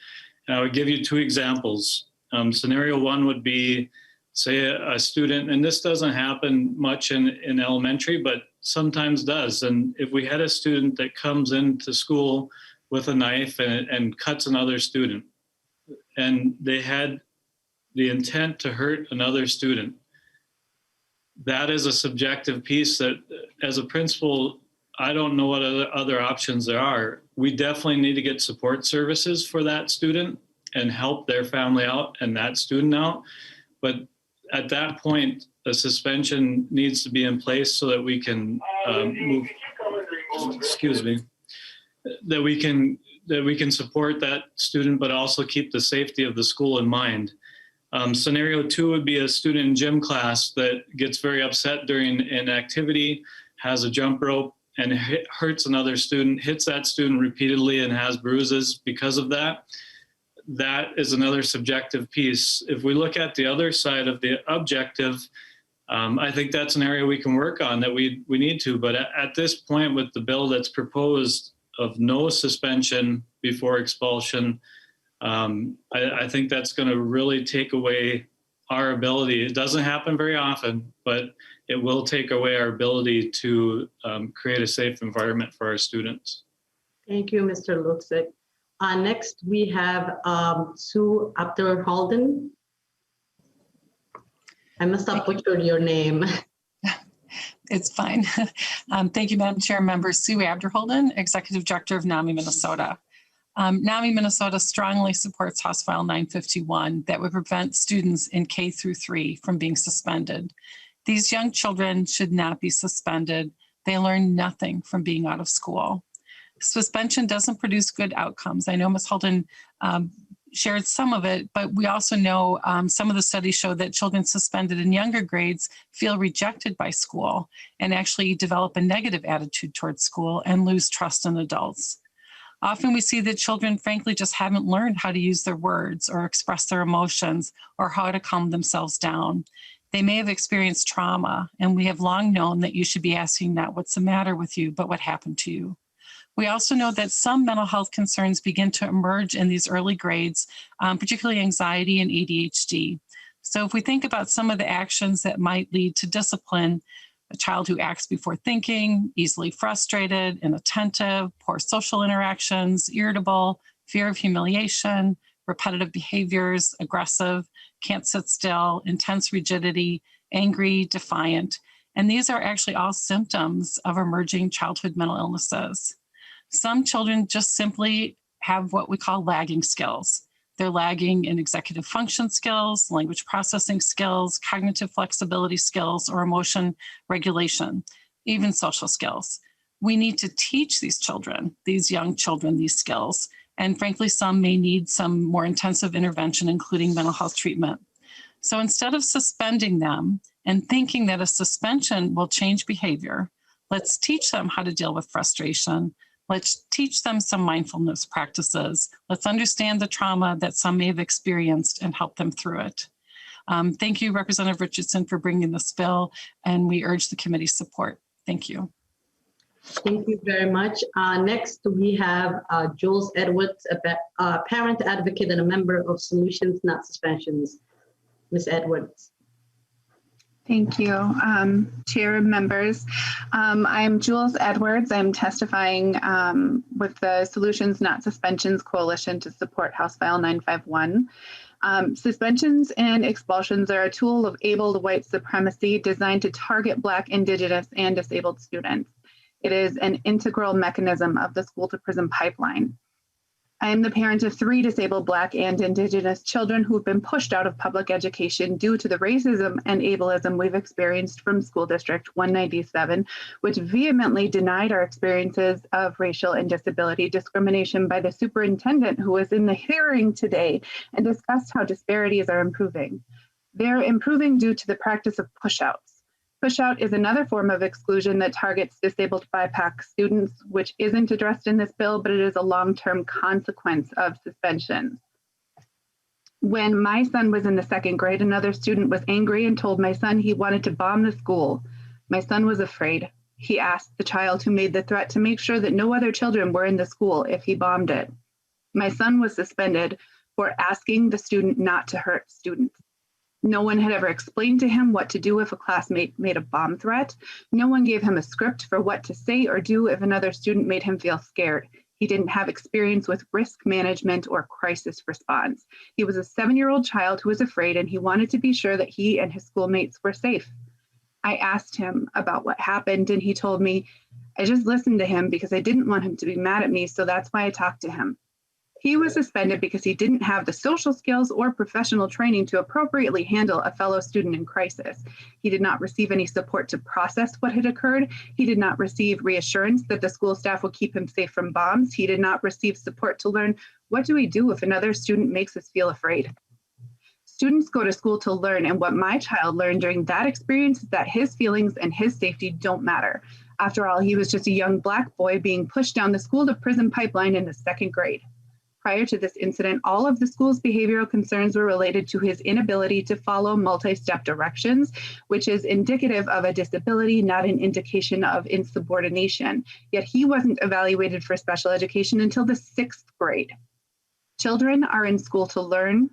And I would give you two examples. Scenario one would be, say, a student, and this doesn't happen much in elementary, but sometimes does. And if we had a student that comes into school with a knife and cuts another student, and they had the intent to hurt another student, that is a subjective piece that, as a principal, I don't know what other options there are. We definitely need to get support services for that student and help their family out and that student out. But at that point, a suspension needs to be in place so that we can move, that we can support that student, but also keep the safety of the school in mind. Scenario 2 would be a student in gym class that gets very upset during an activity, has a jump rope, and hurts another student, hits that student repeatedly and has bruises because of that. That is another subjective piece. If we look at the other side of the objective, I think that's an area we can work on that we need to. But at this point, with the bill that's proposed of no suspension before expulsion, I think that's going to really take away our ability. It doesn't happen very often, but it will take away our ability to create a safe environment for our students. Thank you, Mr. Luxick. Next, we have Sue Abderhalden. I must have butchered your name. It's fine. Thank you, Madam Chair. Member Sue Abderhalden, Executive Director of NAMI Minnesota. NAMI Minnesota strongly supports House File 951 that would prevent students in K through 3 from being suspended. These young children should not be suspended. They learn nothing from being out of school. Suspension doesn't produce good outcomes. I know Ms. Holden shared some of it, but we also know some of the studies show that children suspended in younger grades feel rejected by school and actually develop a negative attitude towards school and lose trust in adults. Often we see that children, frankly, just haven't learned how to use their words or express their emotions or how to calm themselves down. They may have experienced trauma, and we have long known that you should be asking not what's the matter with you, but what happened to you. We also know that some mental health concerns begin to emerge in these early grades, particularly anxiety and ADHD. So if we think about some of the actions that might lead to discipline, a child who acts before thinking, easily frustrated, inattentive, poor social interactions, irritable, fear of humiliation, repetitive behaviors, aggressive, can't sit still, intense rigidity, angry, defiant. And these are actually all symptoms of emerging childhood mental illnesses. Some children just simply have what we call lagging skills. They're lagging in executive function skills, language processing skills, cognitive flexibility skills, or emotion regulation, even social skills. We need to teach these children, these young children, these skills. And frankly, some may need some more intensive intervention, including mental health treatment. So instead of suspending them and thinking that a suspension will change behavior, let's teach them how to deal with frustration. Let's teach them some mindfulness practices. Let's understand the trauma that some may have experienced and help them through it. Thank you, Representative Richardson, for bringing this bill, and we urge the committee's support. Thank you. Thank you very much. Next, we have Jules Edwards, a parent advocate and a member of Solutions Not Suspensions. Ms. Edwards. Thank you, Chair and members. I'm Jules Edwards. I'm testifying with the Solutions Not Suspensions Coalition to support House File 951. Suspensions and expulsions are a tool of abled white supremacy designed to target Black, Indigenous, and disabled students. It is an integral mechanism of the school to prison pipeline. I am the parent of 3 disabled Black and Indigenous children who've been pushed out of public education due to the racism and ableism we've experienced from School District 197, which vehemently denied our experiences of racial and disability discrimination by the superintendent who was in the hearing today and discussed how disparities are improving. They're improving due to the practice of push-outs. Push-out is another form of exclusion that targets disabled BIPOC students, which isn't addressed in this bill, but it is a long-term consequence of suspensions. When my son was in the 2nd grade, another student was angry and told my son he wanted to bomb the school. My son was afraid. He asked the child who made the threat to make sure that no other children were in the school if he bombed it. My son was suspended for asking the student not to hurt students. No one had ever explained to him what to do if a classmate made a bomb threat. No one gave him a script for what to say or do if another student made him feel scared. He didn't have experience with risk management or crisis response. He was a 7-year-old child who was afraid, and he wanted to be sure that he and his schoolmates were safe. I asked him about what happened, and he told me, I just listened to him because I didn't want him to be mad at me, so that's why I talked to him. He was suspended because he didn't have the social skills or professional training to appropriately handle a fellow student in crisis. He did not receive any support to process what had occurred. He did not receive reassurance that the school staff would keep him safe from bombs. He did not receive support to learn, what do we do if another student makes us feel afraid? Students go to school to learn, and what my child learned during that experience is that his feelings and his safety don't matter. After all, he was just a young Black boy being pushed down the school to prison pipeline in the 2nd grade. Prior to this incident, all of the school's behavioral concerns were related to his inability to follow multi-step directions, which is indicative of a disability, not an indication of insubordination. Yet he wasn't evaluated for special education until the 6th grade. Children are in school to learn.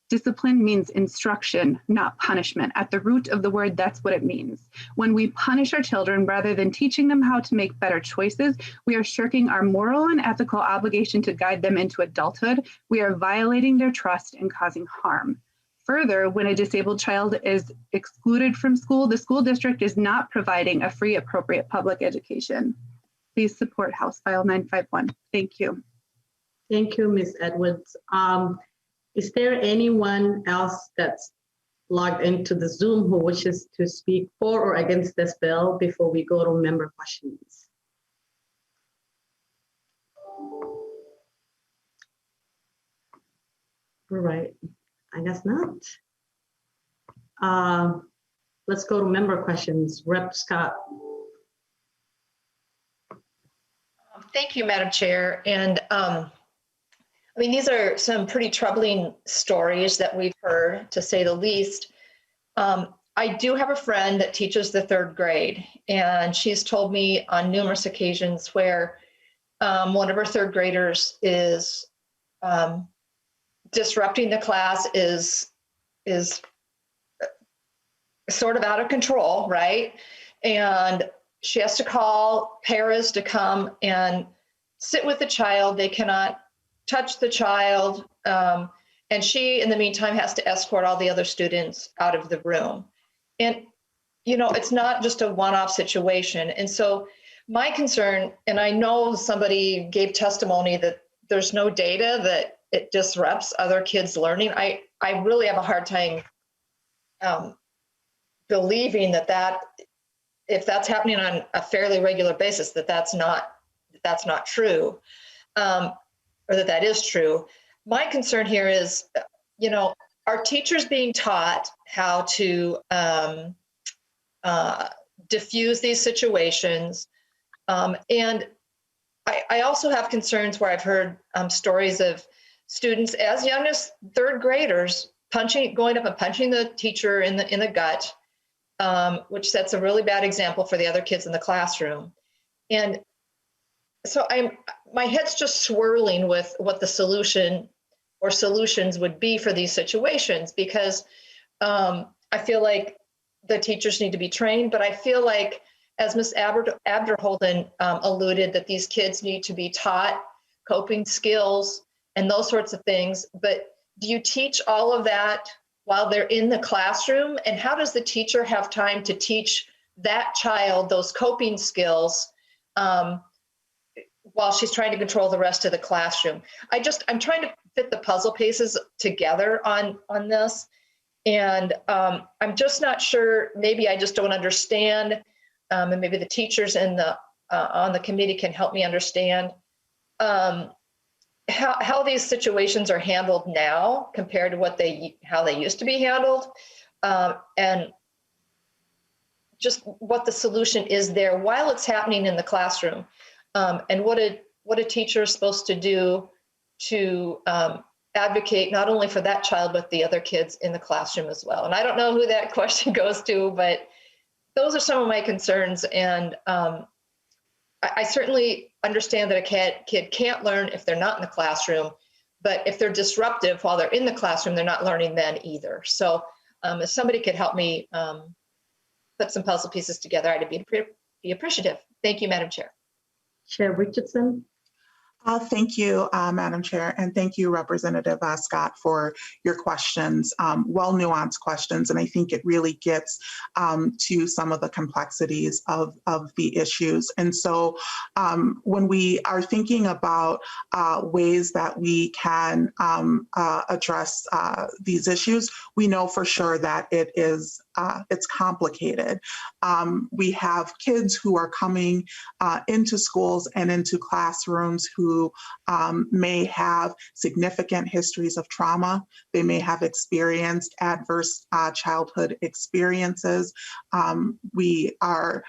Discipline means instruction, not punishment. At the root of the word, that's what it means. When we punish our children rather than teaching them how to make better choices, we are shirking our moral and ethical obligation to guide them into adulthood. We are violating their trust and causing harm. Further, when a disabled child is excluded from school, the school district is not providing a free, appropriate public education. Please support House File 951. Thank you. Thank you, Ms. Edwards. Is there anyone else that's logged into the Zoom who wishes to speak for or against this bill before we go to member questions? All right, I guess not. Let's go to member questions. Rep. Scott. Thank you, Madam Chair. And I mean, these are some pretty troubling stories that we've heard, to say the least. I do have a friend that teaches the 3rd grade, and she's told me on numerous occasions where one of her 3rd graders is disrupting the class, is sort of out of control, right? And she has to call paras to come and sit with the child. They cannot touch the child, and she, in the meantime, has to escort all the other students out of the room. And, you know, it's not just a one-off situation. And so my concern, and I know somebody gave testimony that there's no data that it disrupts other kids' learning. I really have a hard time believing that if that's happening on a fairly regular basis, that's not true. Or that is true. My concern here is, you know, are teachers being taught how to diffuse these situations? And I also have concerns where I've heard stories of students as young as 3rd graders going up and punching the teacher in the gut, which sets a really bad example for the other kids in the classroom. And so my head's just swirling with what the solution or solutions would be for these situations, because I feel like the teachers need to be trained, but I feel like, as Ms. Abderholden alluded, that these kids need to be taught coping skills and those sorts of things. But do you teach all of that while they're in the classroom? And how does the teacher have time to teach that child those coping skills while she's trying to control the rest of the classroom? I'm trying to fit the puzzle pieces together on this. And I'm just not sure, maybe I just don't understand, and maybe the teachers on the committee can help me understand how these situations are handled now compared to how they used to be handled, and just what the solution is there while it's happening in the classroom. And what a teacher is supposed to do to advocate not only for that child, but the other kids in the classroom as well. And I don't know who that question goes to, but those are some of my concerns. And I certainly understand that a kid can't learn if they're not in the classroom, but if they're disruptive while they're in the classroom, they're not learning then either. So if somebody could help me put some puzzle pieces together, I'd be appreciative. Thank you, Madam Chair. Chair Richardson. Thank you, Madam Chair, and thank you, Representative Scott, for your questions, well-nuanced questions, and I think it really gets to some of the complexities of the issues. And so when we are thinking about ways that we can address these issues, we know for sure that it's complicated. We have kids who are coming into schools and into classrooms who may have significant histories of trauma. They may have experienced adverse childhood experiences. We are,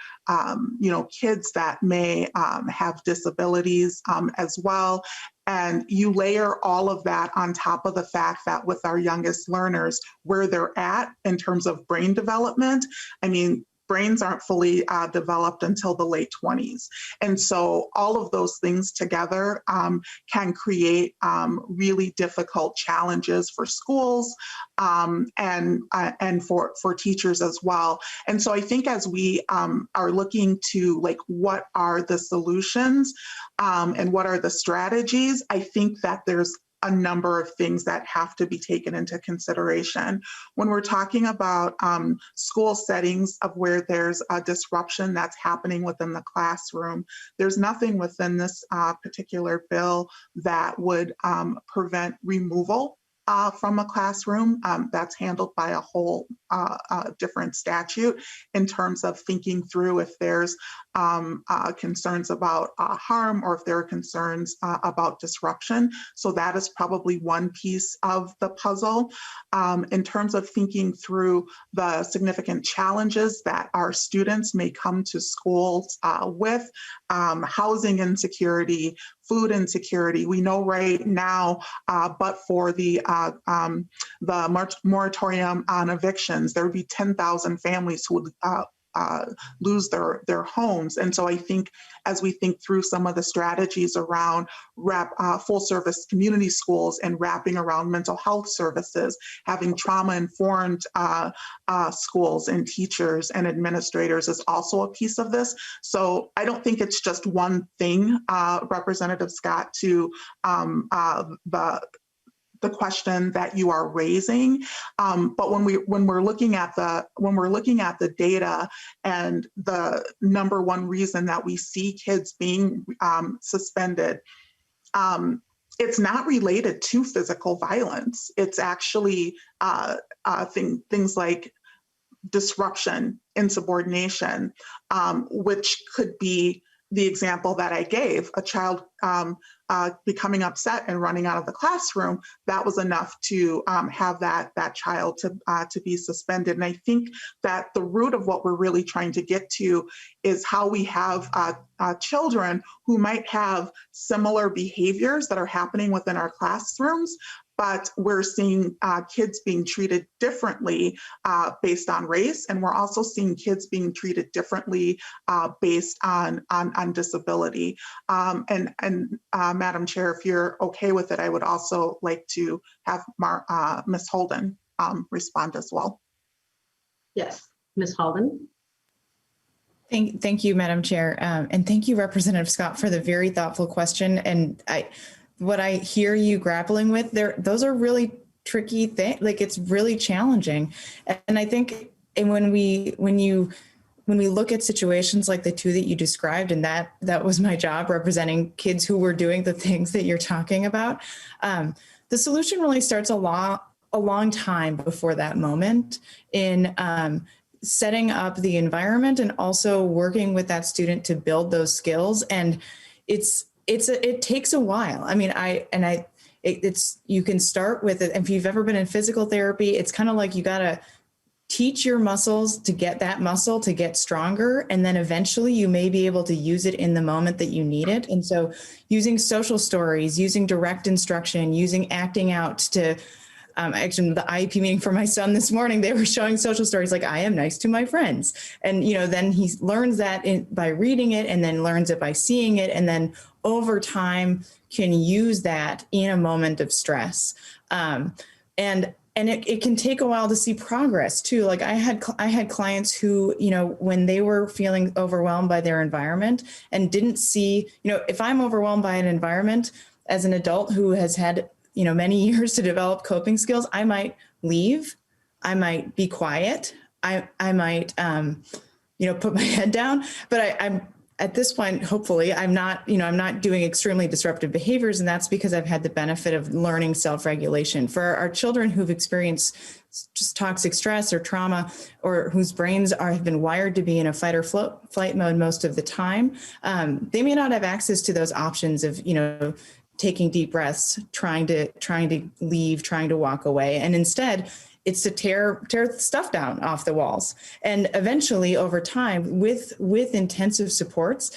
kids that may have disabilities as well. And you layer all of that on top of the fact that with our youngest learners, where they're at in terms of brain development, I mean, brains aren't fully developed until the late 20s. And so all of those things together can create really difficult challenges for schools and for teachers as well. And so I think as we are looking to what are the solutions and what are the strategies, I think that there's a number of things that have to be taken into consideration. When we're talking about school settings of where there's a disruption that's happening within the classroom, there's nothing within this particular bill that would prevent removal from a classroom. That's handled by a whole different statute in terms of thinking through if there's concerns about harm or if there are concerns about disruption. So that is probably one piece of the puzzle. In terms of thinking through the significant challenges that our students may come to schools with, housing insecurity, food insecurity. We know right now, but for the moratorium on evictions, there would be 10,000 families who would lose their homes. And so I think as we think through some of the strategies around full service community schools and wrapping around mental health services, having trauma-informed schools and teachers and administrators is also a piece of this. So I don't think it's just one thing, Representative Scott, to the question that you are raising, but when we're looking at the data and the number one reason that we see kids being suspended, it's not related to physical violence. It's actually things like disruption, insubordination, which could be the example that I gave, a child becoming upset and running out of the classroom. That was enough to have that child to be suspended. And I think that the root of what we're really trying to get to is how we have children who might have similar behaviors that are happening within our classrooms, but we're seeing kids being treated differently based on race, and we're also seeing kids being treated differently based on disability. And Madam Chair, if you're okay with it, I would also like to have Ms. Holden respond as well. Yes, Ms. Holden. Thank you, Madam Chair, and thank you, Representative Scott, for the very thoughtful question. And what I hear you grappling with there, those are really tricky things. Like, it's really challenging. And I think, and when we look at situations like the two that you described, and that was my job, representing kids who were doing the things that you're talking about, the solution really starts a long time before that moment in setting up the environment and also working with that student to build those skills. And it takes a while. I mean, you can start with it. If you've ever been in physical therapy, it's kind of like you got to teach your muscles to get that muscle to get stronger. And then eventually you may be able to use it in the moment that you need it. And so using social stories, using direct instruction, using acting out to, actually the IEP meeting for my son this morning, they were showing social stories like, I am nice to my friends. And, then he learns that by reading it, and then learns it by seeing it. And then over time can use that in a moment of stress. And And it can take a while to see progress too. Like I had clients who, when they were feeling overwhelmed by their environment and didn't see, if I'm overwhelmed by an environment as an adult who has had, many years to develop coping skills, I might leave, I might be quiet, I might, put my head down, but I'm at this point, hopefully I'm not doing extremely disruptive behaviors. And that's because I've had the benefit of learning self-regulation. For our children who've experienced just toxic stress or trauma, or whose brains have been wired to be in a fight or flight mode most of the time, they may not have access to those options of, taking deep breaths, trying to leave, trying to walk away. And instead, it's to tear stuff down off the walls. And eventually over time with intensive supports,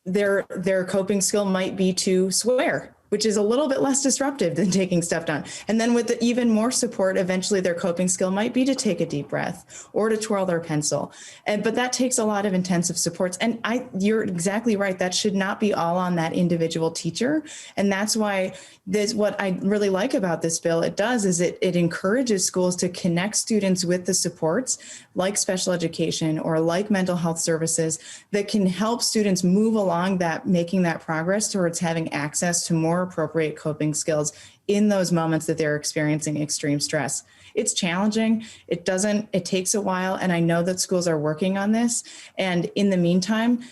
their coping skill might be to swear, which is a little bit less disruptive than taking stuff down. And then with even more support, eventually their coping skill might be to take a deep breath or to twirl their pencil. But that takes a lot of intensive supports. And you're exactly right. That should not be all on that individual teacher. And that's why what I really like about this bill, it encourages schools to connect students with the supports like special education or like mental health services that can help students move along making that progress towards having access to more appropriate coping skills in those moments that they're experiencing extreme stress. It's challenging. It takes a while. And I know that schools are working on this. And in the meantime,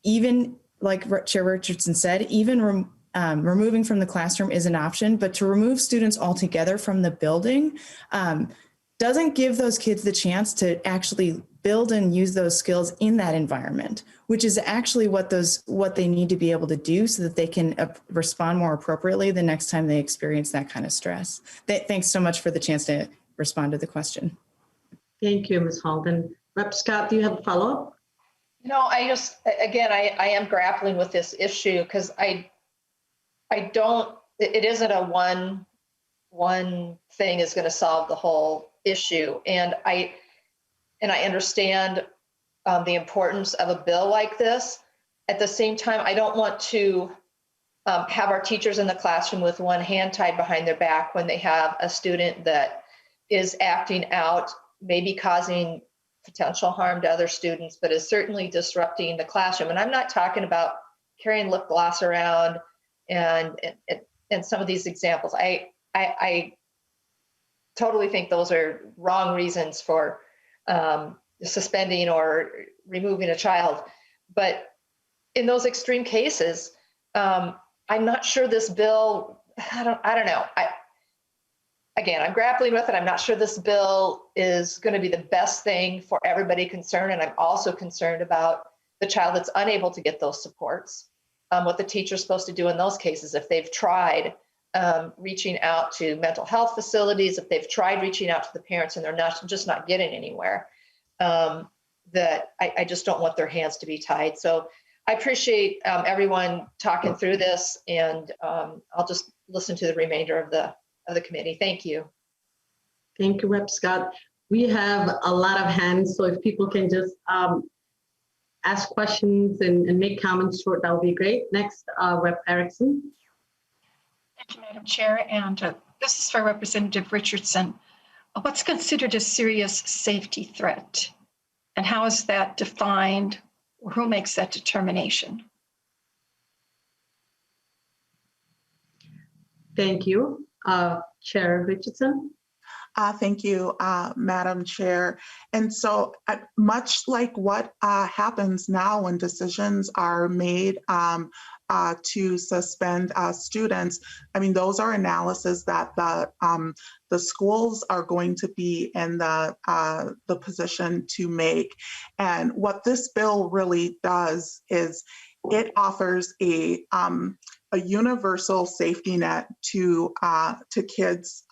even like Chair Richardson said, even removing from the classroom is an option, but to remove students altogether from the building doesn't give those kids the chance to actually build and use those skills in that environment, which is actually what they need to be able to do so that they can respond more appropriately the next time they experience that kind of stress. Thanks so much for the chance to respond to the question. Thank you, Ms. Halden. Rep. Scott, do you have a follow-up? I am grappling with this issue because it isn't a one thing is going to solve the whole issue. And I understand the importance of a bill like this. At the same time, I don't want to have our teachers in the classroom with one hand tied behind their back when they have a student that is acting out, maybe causing potential harm to other students, but is certainly disrupting the classroom. And I'm not talking about carrying lip gloss around and some of these examples. I totally think those are wrong reasons for suspending or removing a child. But in those extreme cases, I'm not sure this bill, I don't know. I'm grappling with it. I'm not sure this bill is going to be the best thing for everybody concerned. And I'm also concerned about the child that's unable to get those supports, what the teacher's supposed to do in those cases if they've tried reaching out to mental health facilities, if they've tried reaching out to the parents and they're just not getting anywhere, that I just don't want their hands to be tied. So I appreciate everyone talking through this, and I'll just listen to the remainder of the committee. Thank you. Thank you, Rep. Scott. We have a lot of hands, so if people can just ask questions and make comments short, that would be great. Next, Rep. Erickson. Thank you, Madam Chair. And this is for Representative Richardson. What's considered a serious safety threat? And how is that defined? Or who makes that determination? Thank you. Chair Richardson. Thank you, Madam Chair. And so much like what happens now when decisions are made to suspend students, I mean, those are analyses that the schools are going to be in the position to make. And what this bill really does is it offers a universal safety net to kids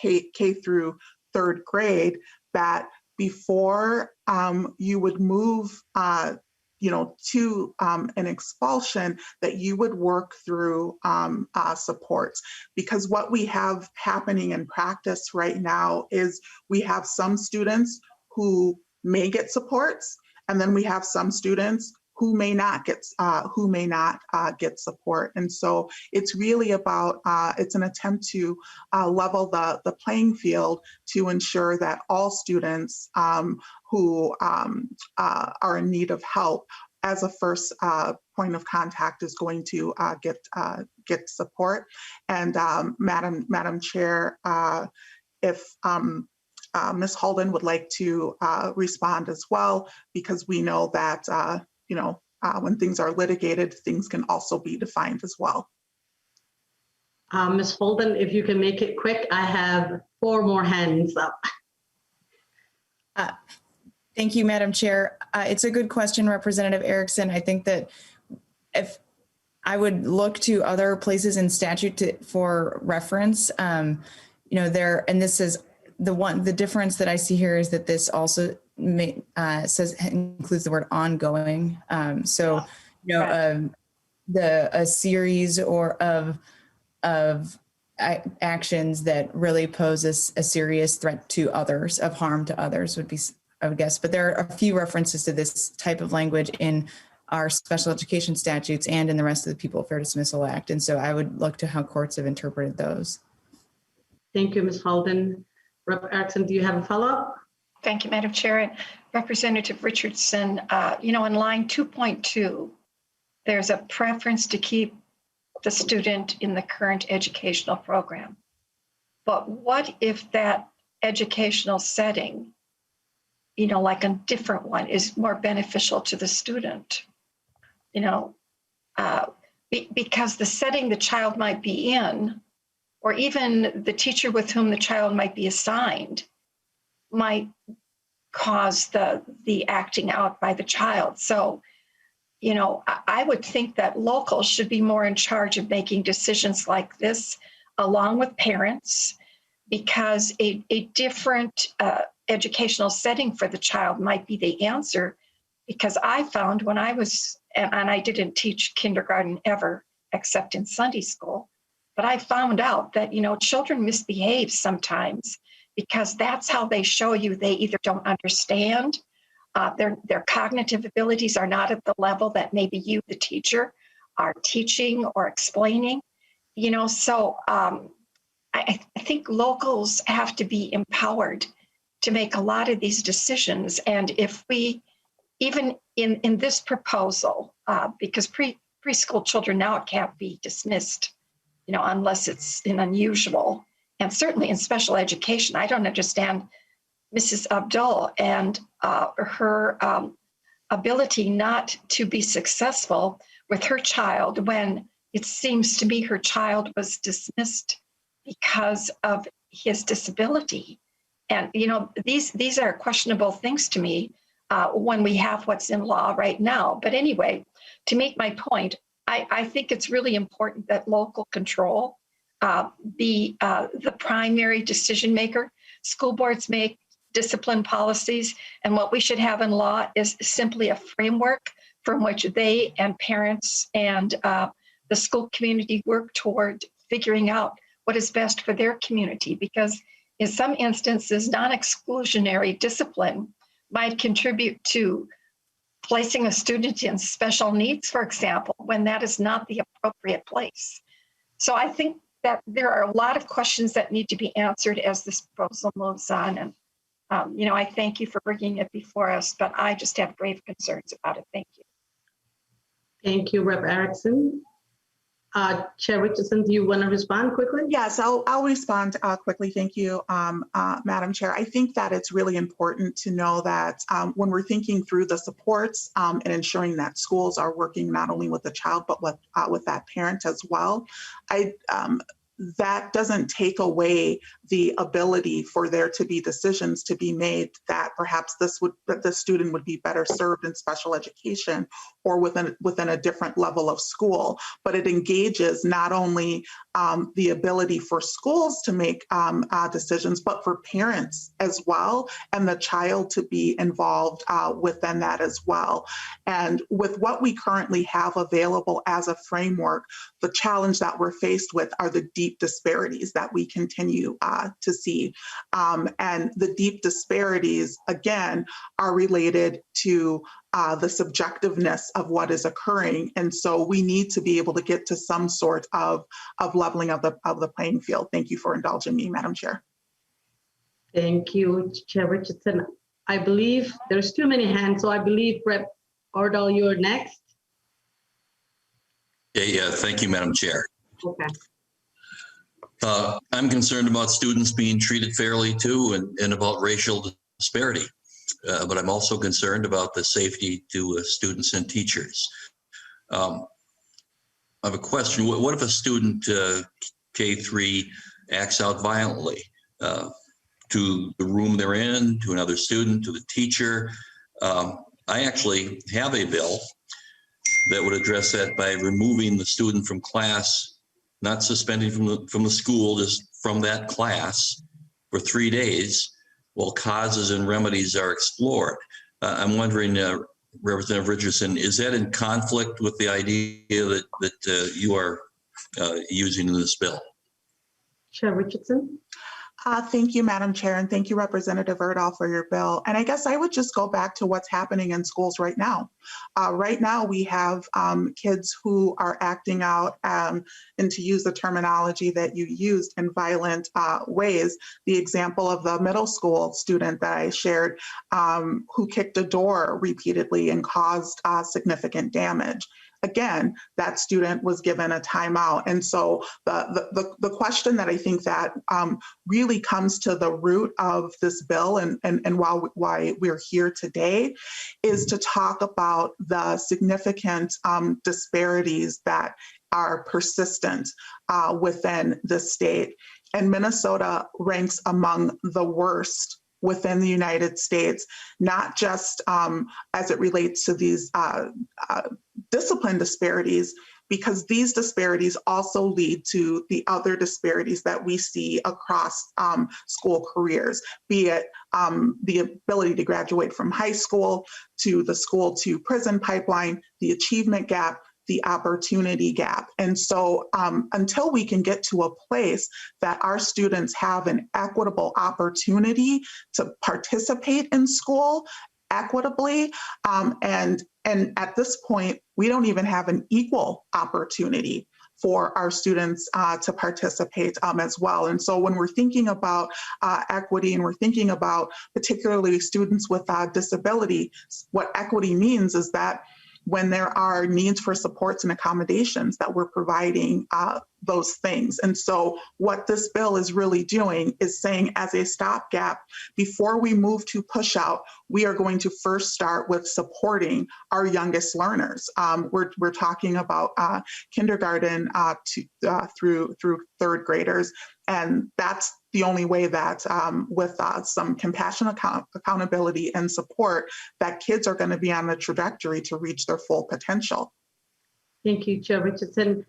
K through third grade, that before you would move to an expulsion, that you would work through supports. Because what we have happening in practice right now is we have some students who may get supports, and then we have some students who may not get support. And so it's really about, it's an attempt to level the playing field to ensure that all students who are in need of help as a first point of contact is going to get support. And Madam Chair, if Ms. Holden would like to respond as well, because we know that when things are litigated, things can also be defined as well. Ms. Holden, if you can make it quick, I have 4 more hands up. Thank you, Madam Chair. It's a good question, Representative Erickson. I think that if I would look to other places in statute for reference, this is the difference that I see here is that this also includes the word ongoing. A series of actions that really pose a serious threat to others, of harm to others would be, I would guess. But there are a few references to this type of language in our special education statutes and in the rest of the People Fair Dismissal Act. And so I would look to how courts have interpreted those. Thank you, Ms. Holden. Rep. Erickson, do you have a follow-up? Thank you, Madam Chair. And Representative Richardson, in line 2.2, there's a preference to keep the student in the current educational program. But what if that educational setting, like a different one, is more beneficial to the student? Because the setting the child might be in, or even the teacher with whom the child might be assigned, might cause the acting out by the child. So, I would think that locals should be more in charge of making decisions like this, along with parents, because a different educational setting for the child might be the answer. Because I found when I was, and I didn't teach kindergarten ever, except in Sunday school, but I found out that, children misbehave sometimes because that's how they show you they either don't understand, their cognitive abilities are not at the level that maybe you, the teacher, are teaching or explaining. So I think locals have to be empowered to make a lot of these decisions. And if we, even in this proposal, because preschool children now can't be dismissed, unless it's an unusual, and certainly in special education. I don't understand Mrs. Abdul and her ability not to be successful with her child when it seems to me her child was dismissed because of his disability. And, these are questionable things to me when we have what's in law right now. But anyway, to make my point, I think it's really important that local control be the primary decision maker. School boards make discipline policies, and what we should have in law is simply a framework from which they and parents and the school community work toward figuring out what is best for their community. Because in some instances, non-exclusionary discipline might contribute to placing a student in special needs, for example, when that is not the appropriate place. So I think that there are a lot of questions that need to be answered as this proposal moves on. And, I thank you for bringing it before us, but I just have grave concerns about it. Thank you. Thank you, Rep. Erickson. Chair Richardson, do you want to respond quickly? Yes, I'll respond quickly. Thank you, Madam Chair. I think that it's really important to know that when we're thinking through the supports and ensuring that schools are working not only with the child, but with that parent as well, that doesn't take away the ability for there to be decisions to be made that perhaps the student would be better served in special education or within a different level of school. But it engages not only the ability for schools to make decisions, but for parents as well, and the child to be involved within that as well. And with what we currently have available as a framework, the challenge that we're faced with are the deep disparities that we continue to see. And the deep disparities, again, are related to the subjectiveness of what is occurring. And so we need to be able to get to some sort of leveling of the playing field. Thank you for indulging me, Madam Chair. Thank you, Chair Richardson. I believe there's too many hands, so I believe Rep. Ordal, you're next. Yeah, thank you, Madam Chair. Okay. I'm concerned about students being treated fairly too, and about racial disparity. But I'm also concerned about the safety to students and teachers. I have a question. What if a student, K3, acts out violently to the room they're in, to another student, to the teacher? I actually have a bill that would address that by removing the student from class, not suspending from the school, just from that class for 3 days while causes and remedies are explored. I'm wondering, Representative Richardson, is that in conflict with the idea that you are using in this bill? Chair Richardson. Thank you, Madam Chair, and thank you, Representative Erdahl, for your bill. And I guess I would just go back to what's happening in schools right now. Right now, we have kids who are acting out, and to use the terminology that you used, in violent ways. The example of the middle school student that I shared who kicked a door repeatedly and caused significant damage. Again, that student was given a timeout. And so the question that I think that really comes to the root of this bill and why we're here today is to talk about the significant disparities that are persistent within the state. And Minnesota ranks among the worst within the United States, not just as it relates to these discipline disparities, because these disparities also lead to the other disparities that we see across school careers, be it the ability to graduate from high school to the school to prison pipeline, the achievement gap, the opportunity gap. And so until we can get to a place that our students have an equitable opportunity to participate in school equitably, and at this point, we don't even have an equal opportunity for our students to participate as well. And so when we're thinking about equity and we're thinking about particularly students with disability, what equity means is that when there are needs for supports and accommodations, that we're providing those things. And so what this bill is really doing is saying, as a stopgap, before we move to push out, we are going to first start with supporting our youngest learners. We're talking about kindergarten through third graders. And that's the only way that with some compassion, accountability, and support, that kids are going to be on the trajectory to reach their full potential. Thank you, Chair Richardson.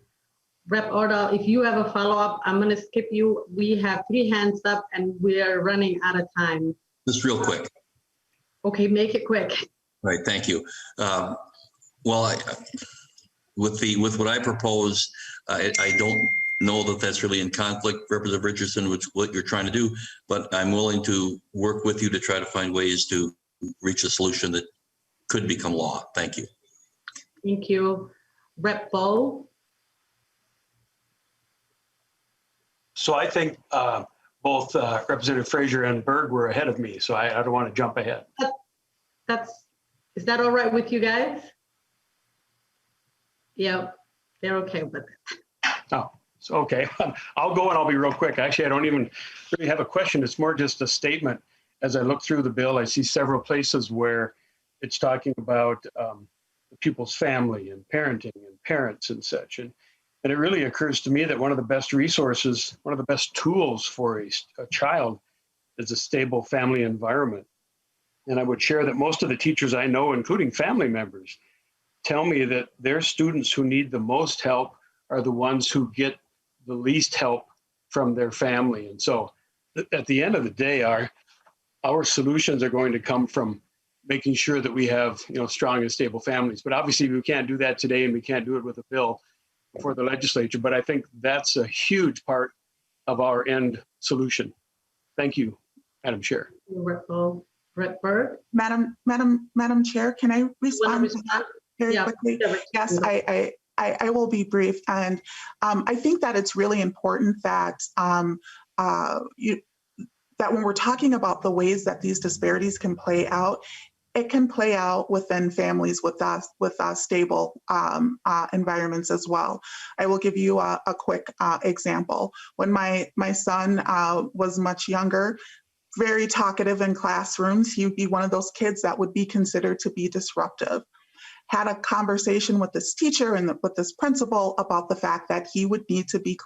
Rep. Ordal, if you have a follow-up, I'm going to skip you. We have 3 hands up and we're running out of time. Just real quick. Okay, make it quick. All right, thank you. Well, with what I propose, I don't know that that's really in conflict, Representative Richardson, with what you're trying to do, but I'm willing to work with you to try to find ways to reach a solution that could become law. Thank you. Thank you. Rep. Bo. So I think both Representative Frazier and Berg were ahead of me, so I don't want to jump ahead. Is that all right with you guys? Yeah, they're okay with it. Oh, so okay. I'll go and I'll be real quick. Actually, I don't even really have a question. It's more just a statement. As I look through the bill, I see several places where it's talking about the pupil's family and parenting and parents and such. And it really occurs to me that one of the best resources, one of the best tools for a child is a stable family environment. And I would share that most of the teachers I know, including family members, tell me that their students who need the most help are the ones who get the least help from their family. And so at the end of the day, our solutions are going to come from making sure that we have strong and stable families. But obviously we can't do that today, and we can't do it with a bill. for the legislature, but I think that's a huge part of our end solution. Thank you, Madam Chair. Brett Berg. Madam Chair, can I respond to that very quickly? Yes, I will be brief. And I think that it's really important that that when we're talking about the ways that these disparities can play out, it can play out within families with stable environments as well. I will give you a quick example. When my son was much younger, very talkative in classrooms, he would be one of those kids that would be considered to be disruptive. Had a conversation with this teacher and with this principal about the fact that he would need to be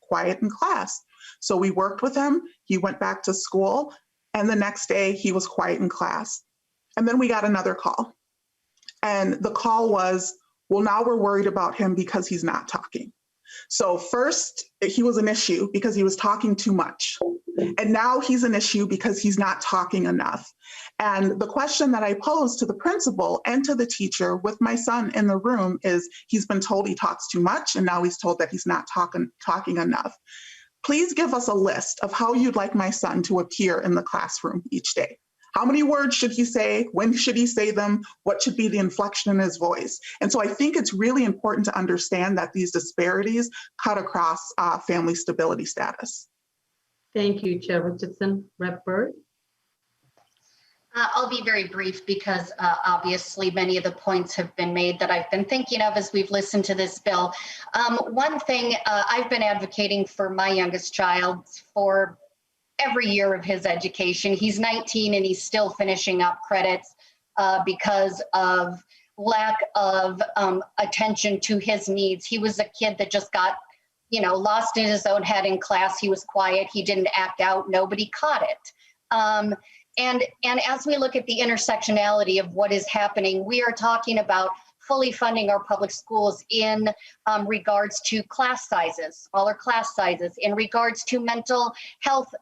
quiet in class. So we worked with him, he went back to school, and the next day he was quiet in class. And then we got another call. And the call was, well, now we're worried about him because he's not talking. So first, he was an issue because he was talking too much. And now he's an issue because he's not talking enough. And the question that I posed to the principal and to the teacher with my son in the room is, he's been told he talks too much, and now he's told that he's not talking enough. Please give us a list of how you'd like my son to appear in the classroom each day. How many words should he say? When should he say them? What should be the inflection in his voice? And so I think it's really important to understand that these disparities cut across family stability status. Thank you, Chair Richardson. Rep. Bird. I'll be very brief because obviously many of the points have been made that I've been thinking of as we've listened to this bill. One thing I've been advocating for my youngest child for every year of his education. He's 19 and he's still finishing up credits because of lack of attention to his needs. He was a kid that just got, lost in his own head in class. He was quiet. He didn't act out. Nobody caught it. And as we look at the intersectionality of what is happening, we are talking about fully funding our public schools in regards to class sizes, smaller class sizes, in regards to mental health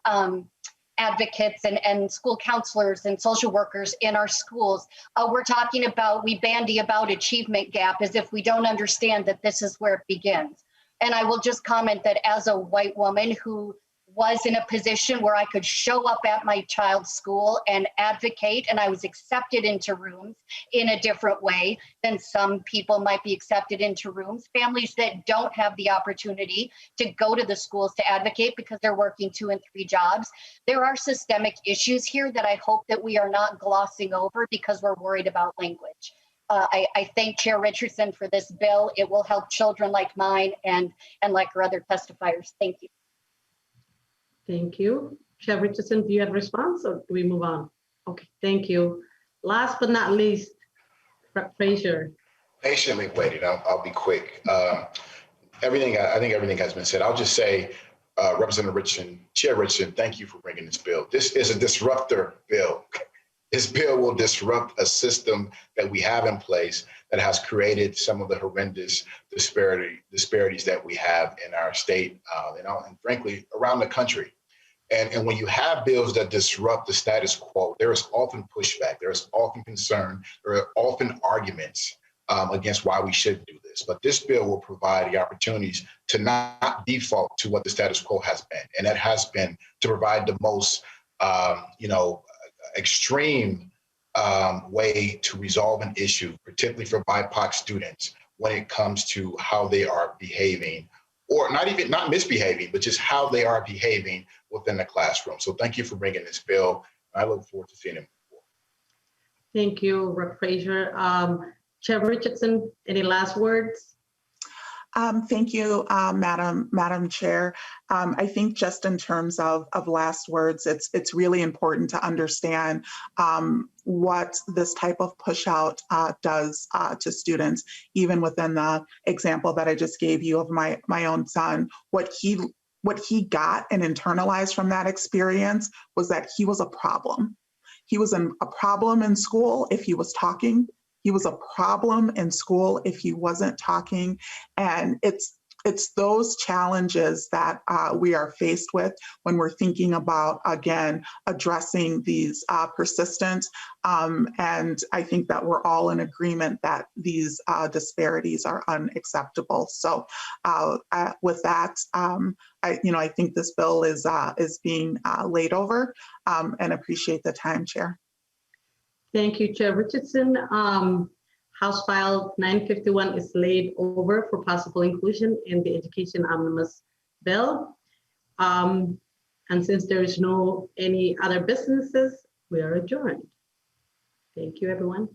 advocates and school counselors and social workers in our schools. We're talking about, we bandy about achievement gap as if we don't understand that this is where it begins. And I will just comment that as a white woman who was in a position where I could show up at my child's school and advocate, and I was accepted into rooms in a different way than some people might be accepted into rooms. Families that don't have the opportunity to go to the schools to advocate because they're working 2 and 3 jobs. There are systemic issues here that I hope that we are not glossing over because we're worried about language. I thank Chair Richardson for this bill. It will help children like mine and like our other testifiers. Thank you. Thank you. Chair Richardson, do you have a response or do we move on? Okay, thank you. Last but not least, Rep. Frazier. Patiently waiting. I'll be quick. I think everything has been said. I'll just say, Representative Richardson, Chair Richardson, thank you for bringing this bill. This is a disruptor bill. This bill will disrupt a system that we have in place that has created some of the horrendous disparities that we have in our state, and frankly, around the country. And when you have bills that disrupt the status quo, there is often pushback, there is often concern, there are often arguments against why we shouldn't do this. But this bill will provide the opportunities to not default to what the status quo has been. And that has been to provide the most, extreme way to resolve an issue, particularly for BIPOC students, when it comes to how they are behaving, or not misbehaving, but just how they are behaving within the classroom. So thank you for bringing this bill. I look forward to seeing it move forward. Thank you, Rep. Frazier. Chair Richardson, any last words? Thank you, Madam Chair. I think just in terms of last words, it's really important to understand what this type of push out does to students, even within the example that I just gave you of my own son. What he got and internalized from that experience was that he was a problem. He was a problem in school if he was talking. He was a problem in school if he wasn't talking. And it's it's those challenges that we are faced with when we're thinking about, again, addressing these persistent. And I think that we're all in agreement that these disparities are unacceptable. So with that, I think this bill is being laid over, and appreciate the time, Chair. Thank you, Chair Richardson. House File 951 is laid over for possible inclusion in the Education Omnibus Bill. And since there is no any other businesses, we are adjourned. Thank you, everyone.